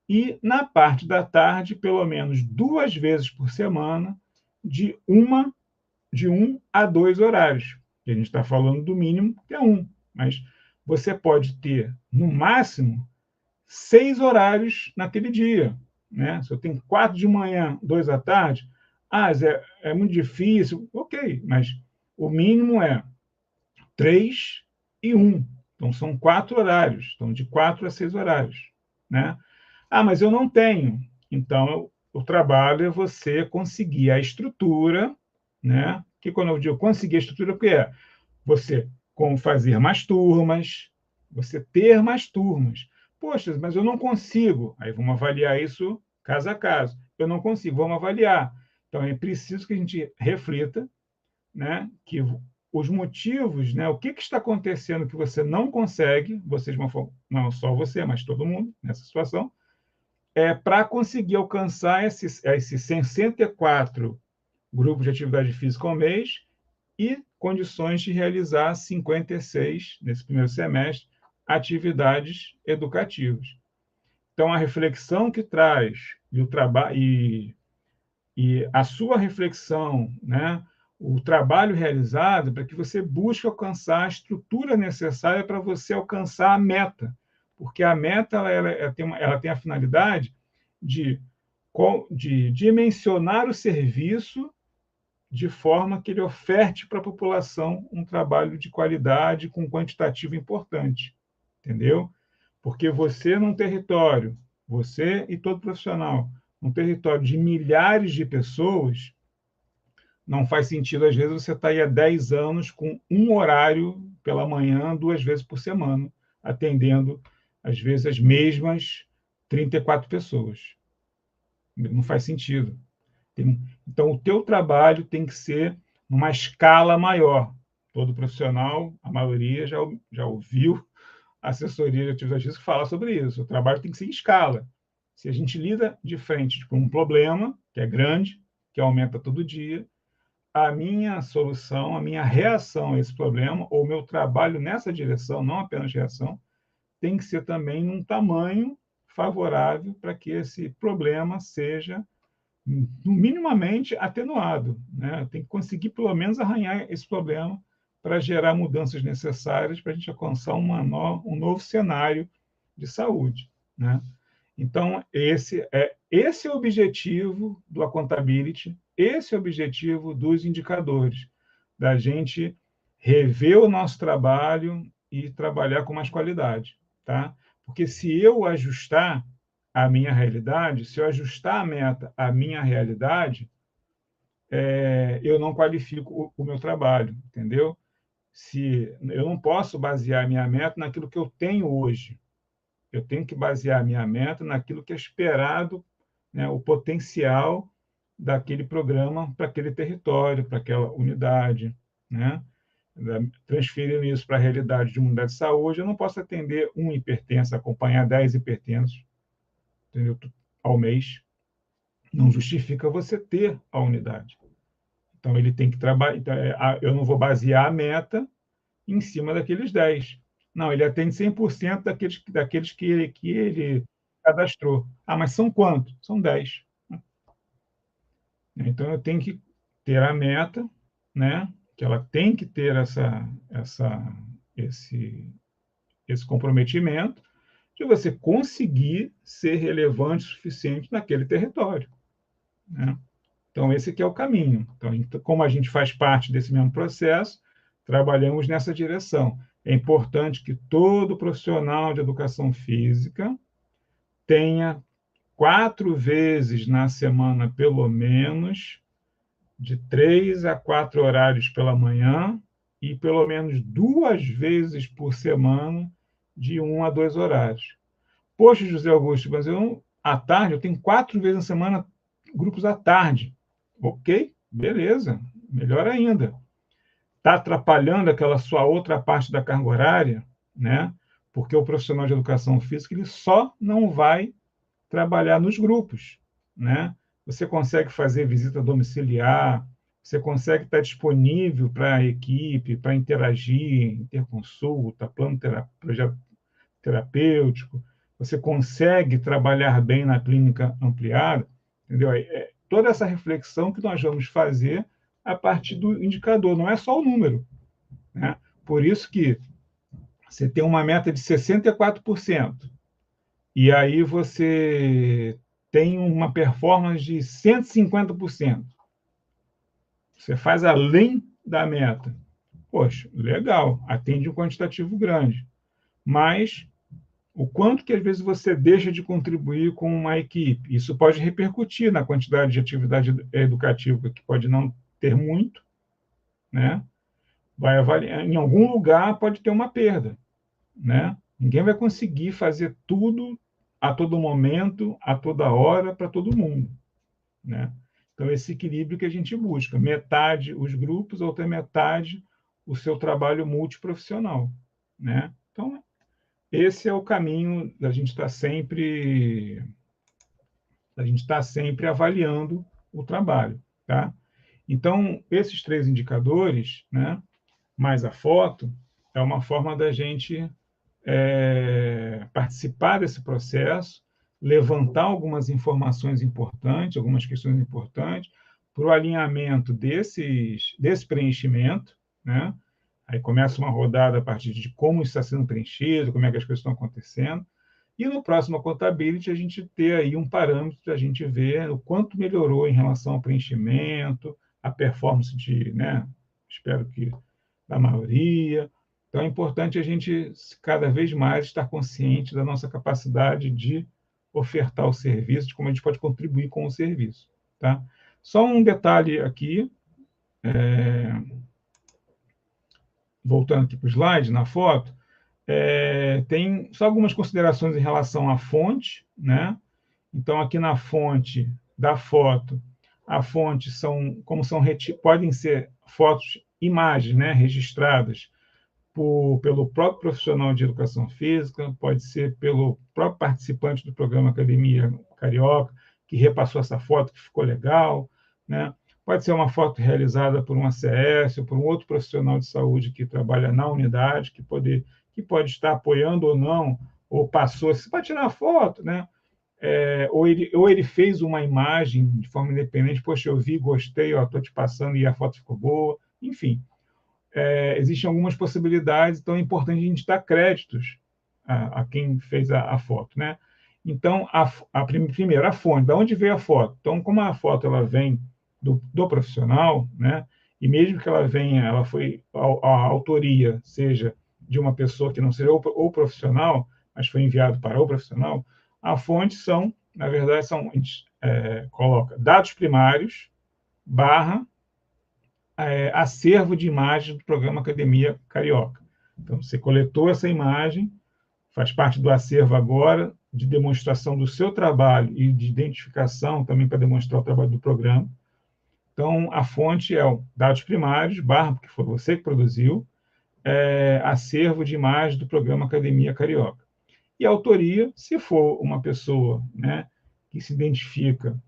e na parte da tarde, pelo menos 2 vezes por semana, de 1 a 2 horários. E a gente está falando do mínimo, que é 1, mas você pode ter, no máximo, 6 horários naquele dia. Né? Se eu tenho 4 de manhã, 2 à tarde, é muito difícil, ok, mas o mínimo é 3 e 1. Então, são 4 horários, então de 4 a 6 horários. Né? Mas eu não tenho. Então, o trabalho é você conseguir a estrutura, né? Que quando eu digo conseguir a estrutura, o que é? Você como fazer mais turmas, você ter mais turmas. Poxa, mas eu não consigo. Aí vamos avaliar isso caso a caso. Eu não consigo, vamos avaliar. Então, é preciso que a gente reflita, né, que os motivos, né, o que está acontecendo que você não consegue, vocês vão, não só você, mas todo mundo nessa situação, para conseguir alcançar esses 64 grupos de atividade física ao mês e condições de realizar 56, nesse primeiro semestre, atividades educativas. Então, a reflexão que traz e o trabalho e a sua reflexão, né, o trabalho realizado para que você busque alcançar a estrutura necessária para você alcançar a meta, porque a meta ela tem a finalidade de dimensionar o serviço de forma que ele oferte para a população um trabalho de qualidade com quantitativo importante, entendeu? Porque você num território, você e todo profissional, num território de milhares de pessoas, não faz sentido, às vezes, você estar aí há 10 anos com um horário pela manhã, 2 vezes por semana, atendendo, às vezes, as mesmas 34 pessoas. Não faz sentido. Então, o teu trabalho tem que ser numa escala maior. Todo profissional, a maioria, já ouviu a assessoria de atividade física falar sobre isso. O trabalho tem que ser em escala. Se a gente lida de frente com um problema, que é grande, que aumenta todo dia, a minha solução, a minha reação a esse problema, ou o meu trabalho nessa direção, não apenas reação, tem que ser também num tamanho favorável para que esse problema seja minimamente atenuado. Né? Tem que conseguir, pelo menos, arranhar esse problema para gerar mudanças necessárias para a gente alcançar um novo cenário de saúde. Né? Então, esse é o objetivo do accountability, esse é o objetivo dos indicadores, da gente rever o nosso trabalho e trabalhar com mais qualidade. Tá? Porque se eu ajustar a minha realidade, se eu ajustar a meta à minha realidade, eu não qualifico o meu trabalho, entendeu? Se eu não posso basear a minha meta naquilo que eu tenho hoje, eu tenho que basear a minha meta naquilo que é esperado, né, o potencial daquele programa para aquele território, para aquela unidade, né? Transferindo isso para a realidade de uma unidade de saúde, eu não posso atender um hipertenso, acompanhar 10 hipertensos, entendeu? Ao mês. Não justifica você ter a unidade. Então, ele tem que trabalhar. Então, eu não vou basear a meta em cima daqueles 10. Não, ele atende 100% daqueles que ele cadastrou. Mas são quantos? São 10. Então, eu tenho que ter a meta, né? Que ela tem que ter esse comprometimento de você conseguir ser relevante o suficiente naquele território. Né? Então, esse aqui é o caminho. Então, como a gente faz parte desse mesmo processo, trabalhamos nessa direção. É importante que todo profissional de educação física tenha 4 vezes na semana, pelo menos, de 3 a 4 horários pela manhã e pelo menos 2 vezes por semana de 1 a 2 horários. Poxa, José Augusto, mas à tarde, eu tenho 4 vezes na semana grupos à tarde. Ok, beleza, melhor ainda. Está atrapalhando aquela sua outra parte da carga horária, né? Porque o profissional de educação física ele só não vai trabalhar nos grupos, né? Você consegue fazer visita domiciliar, você consegue estar disponível para a equipe, para interagir, interconsulta, projeto terapêutico, você consegue trabalhar bem na clínica ampliada, entendeu? Toda essa reflexão que nós vamos fazer a partir do indicador, não é só o número, né? Por isso que você tem uma meta de 64%, e aí você tem uma performance de 150%. Você faz além da meta. Poxa, legal, atende um quantitativo grande. Mas o quanto que às vezes você deixa de contribuir com uma equipe. Isso pode repercutir na quantidade de atividade educativa, que pode não ter muito, né? Vai avaliar, em algum lugar pode ter uma perda, né? Ninguém vai conseguir fazer tudo a todo momento, a toda hora, para todo mundo, né? Então, esse equilíbrio que a gente busca, metade os grupos, outra metade o seu trabalho multiprofissional, né? Então, esse é o caminho da gente estar sempre avaliando o trabalho, tá? Então, esses 3 indicadores, né, mais a foto, é uma forma da gente participar desse processo, levantar algumas informações importantes, algumas questões importantes, para o alinhamento desse preenchimento, né? Aí começa uma rodada a partir de como está sendo preenchido, como é que as coisas estão acontecendo, e no próximo Accountability a gente ter aí um parâmetro para a gente ver o quanto melhorou em relação ao preenchimento, a performance né, espero que da maioria. Então é importante a gente cada vez mais estar consciente da nossa capacidade de ofertar o serviço, de como a gente pode contribuir com o serviço, tá? Só um detalhe aqui, voltando aqui para o slide, na foto, tem só algumas considerações em relação à fonte, né? Então, aqui na fonte da foto, a fonte podem ser fotos, imagens, né, registradas pelo próprio profissional de educação física, pode ser pelo próprio participante do programa Academia Carioca, que repassou essa foto, que ficou legal, né? Pode ser uma foto realizada por um ACS ou por um outro profissional de saúde que trabalha na unidade, que pode estar apoiando ou não, ou passou, você pode tirar a foto, né? Ou ele fez uma imagem de forma independente, poxa, eu vi, gostei, estou te passando e a foto ficou boa, enfim. Existem algumas possibilidades, então é importante a gente dar créditos a quem fez a foto, né? Então, primeiro, a fonte, de onde veio a foto? Então, como a foto ela vem do profissional, né? E mesmo que a autoria seja de uma pessoa que não seja o profissional, mas foi enviado para o profissional, a fonte na verdade, a gente coloca dados primários, acervo de imagens do programa Academia Carioca. Então, você coletou essa imagem, faz parte do acervo agora, de demonstração do seu trabalho e de identificação também para demonstrar o trabalho do programa. Então, a fonte é o dados primários, porque foi você que produziu, acervo de imagens do programa Academia Carioca. E a autoria, se for uma pessoa, né, que se identifica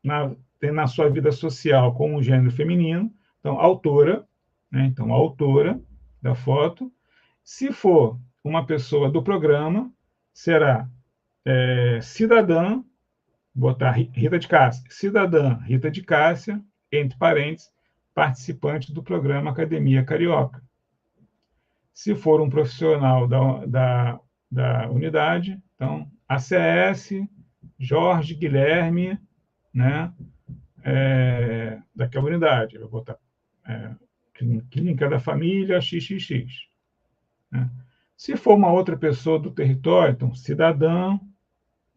na sua vida social com o gênero feminino, então, autora, né, então, a autora da foto. Se for uma pessoa do programa, será cidadã, botar Rita de Cássia, cidadã Rita de Cássia, entre parênteses, participante do programa Academia Carioca. Se for um profissional da unidade, então, ACS, Jorge Guilherme, né, daquela unidade. Eu vou botar Clínica da Família XXX. Né? Se for uma outra pessoa do território, então, cidadã,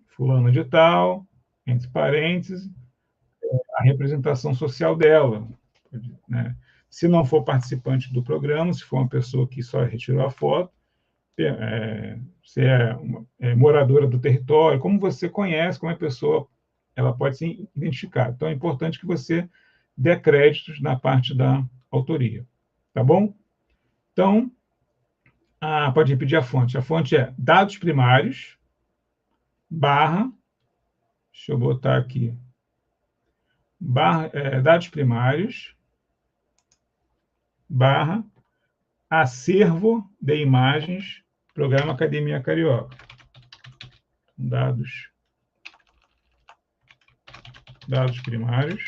fulano de tal, entre parênteses, a representação social dela. Né? Se não for participante do programa, se for uma pessoa que só retirou a foto, você é moradora do território, como você conhece, como a pessoa ela pode se identificar. Então, é importante que você dê créditos na parte da autoria. Tá bom? Então, pode repetir a fonte. A fonte é dados primários, barra, deixa eu botar aqui, barra, dados primários, barra, acervo de imagens, Programa Academia Carioca. Dados primários,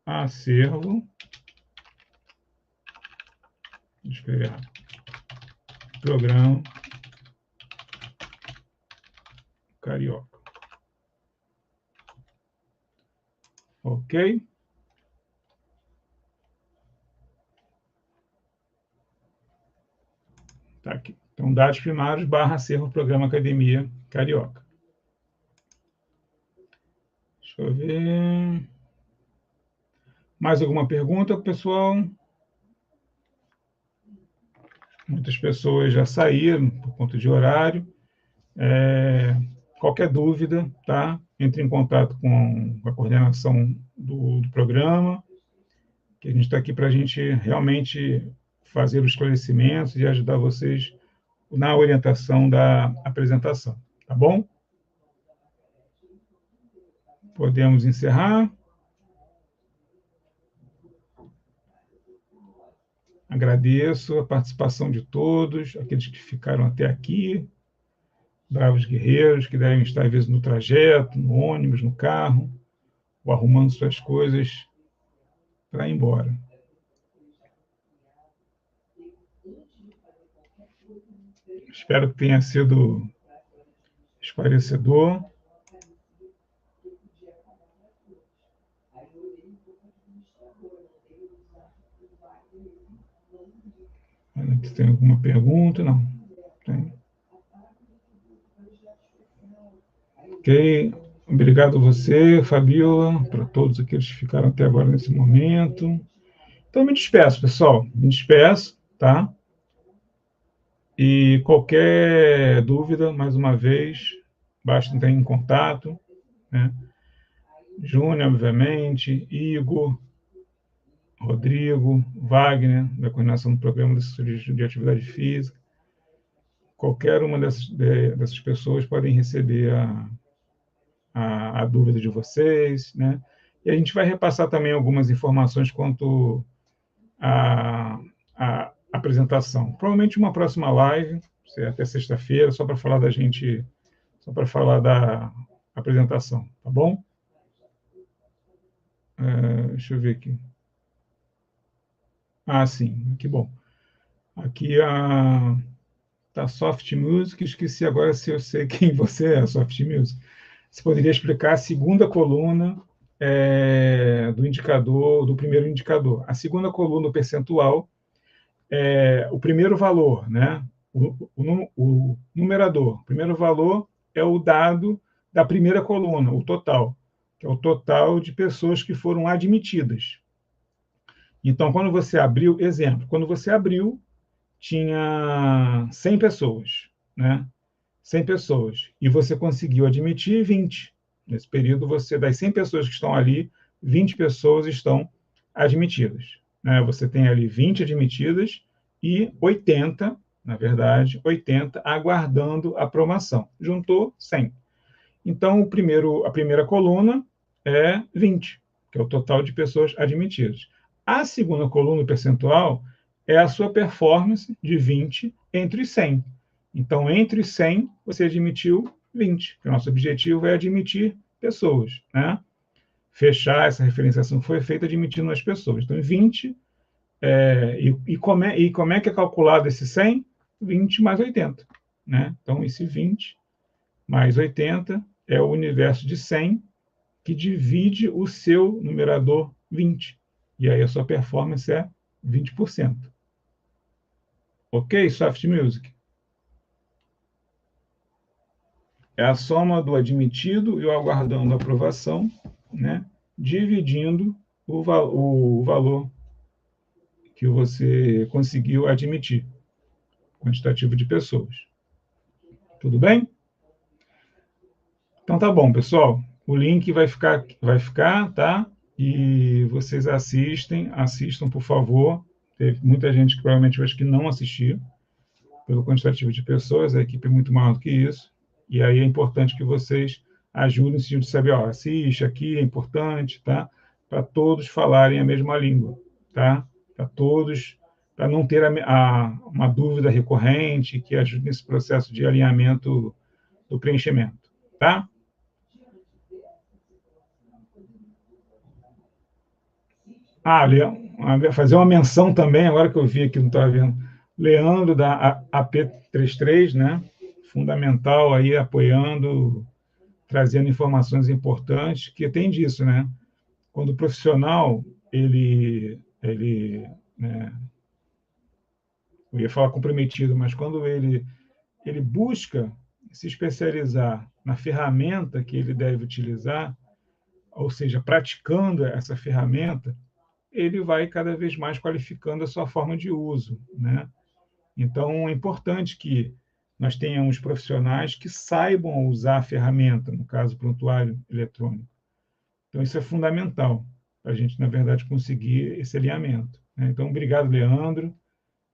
acervo, deixa eu escrever errado, Programa Carioca. Ok? Tá aqui. Então, dados primários, barra acervo, Programa Academia Carioca. Deixa eu ver. Mais alguma pergunta, pessoal? Muitas pessoas já saíram por conta de horário. Qualquer dúvida, tá? Entre em contato com a coordenação do programa, que a gente está aqui para a gente realmente fazer os esclarecimentos e ajudar vocês na orientação da apresentação, tá bom? Podemos encerrar. Agradeço a participação de todos, aqueles que ficaram até aqui, bravos guerreiros que devem estar, às vezes, no trajeto, no ônibus, no carro, ou arrumando suas coisas para ir embora. Espero que tenha sido esclarecedor. Tem alguma pergunta? Não. Tem. Ok. Obrigado a você, Fabiola, para todos aqueles que ficaram até agora nesse momento. Então, me despeço, pessoal. Me despeço, tá? E qualquer dúvida, mais uma vez, basta entrar em contato, né? Júnior, obviamente, Igor, Rodrigo, Wagner, da coordenação do programa de assessoria de atividade física. Qualquer uma dessas pessoas podem receber a dúvida de vocês, né? E a gente vai repassar também algumas informações quanto à apresentação. Provavelmente uma próxima live, até sexta-feira, só para falar da apresentação, tá bom? Deixa eu ver aqui. Sim, que bom. Aqui tá Soft Music, esqueci agora se eu sei quem você é, Soft Music. Você poderia explicar a segunda coluna do indicador, do primeiro indicador. A segunda coluna, o percentual, o primeiro valor, né? O numerador. O primeiro valor é o dado da primeira coluna, o total, que é o total de pessoas que foram admitidas. Então, quando você abriu, exemplo, quando você abriu, tinha 100 pessoas, né? 100 pessoas. E você conseguiu admitir 20. Nesse período, das 100 pessoas que estão ali, 20 pessoas estão admitidas, né? Você tem ali 20 admitidas e 80, na verdade, 80 aguardando aprovação. Juntou 100. Então, a primeira coluna é 20, que é o total de pessoas admitidas. A segunda coluna percentual é a sua performance de 20 entre os 100. Então, entre os 100, você admitiu 20, que o nosso objetivo é admitir pessoas, né? Fechar essa referenciação que foi feita admitindo as pessoas. Então, 20, como é que é calculado esse 100? 20 mais 80, né? Então, esse 20 mais 80 é o universo de 100 que divide o seu numerador 20. E aí a sua performance é 20%. Ok, Soft Music? É a soma do admitido e o aguardando aprovação, né? Dividindo o valor que você conseguiu admitir, quantitativo de pessoas. Tudo bem? Então tá bom, pessoal. O link vai ficar, tá? E vocês assistam, por favor. Teve muita gente que provavelmente eu acho que não assistiu, pelo quantitativo de pessoas, a equipe é muito maior do que isso. E aí é importante que vocês ajudem no sentido de saber, ó, assiste aqui, é importante, tá? Para todos falarem a mesma língua, tá? Para todos, para não ter uma dúvida recorrente, que ajude nesse processo de alinhamento do preenchimento, tá? Ah, fazer uma menção também, agora que eu vi aqui, não estava vendo, Leandro, da AP33, né? Fundamental aí, apoiando, trazendo informações importantes, que tem disso, né? Quando o profissional, né, eu ia falar comprometido, mas quando ele busca se especializar na ferramenta que ele deve utilizar, ou seja, praticando essa ferramenta, ele vai cada vez mais qualificando a sua forma de uso, né? Então, é importante que nós tenhamos profissionais que saibam usar a ferramenta, no caso, prontuário eletrônico. Então, isso é fundamental para a gente, na verdade, conseguir esse alinhamento, né? Então, obrigado, Leandro,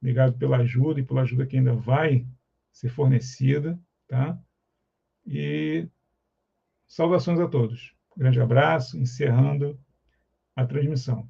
obrigado pela ajuda e pela ajuda que ainda vai ser fornecida, tá? E saudações a todos. Grande abraço, encerrando a transmissão.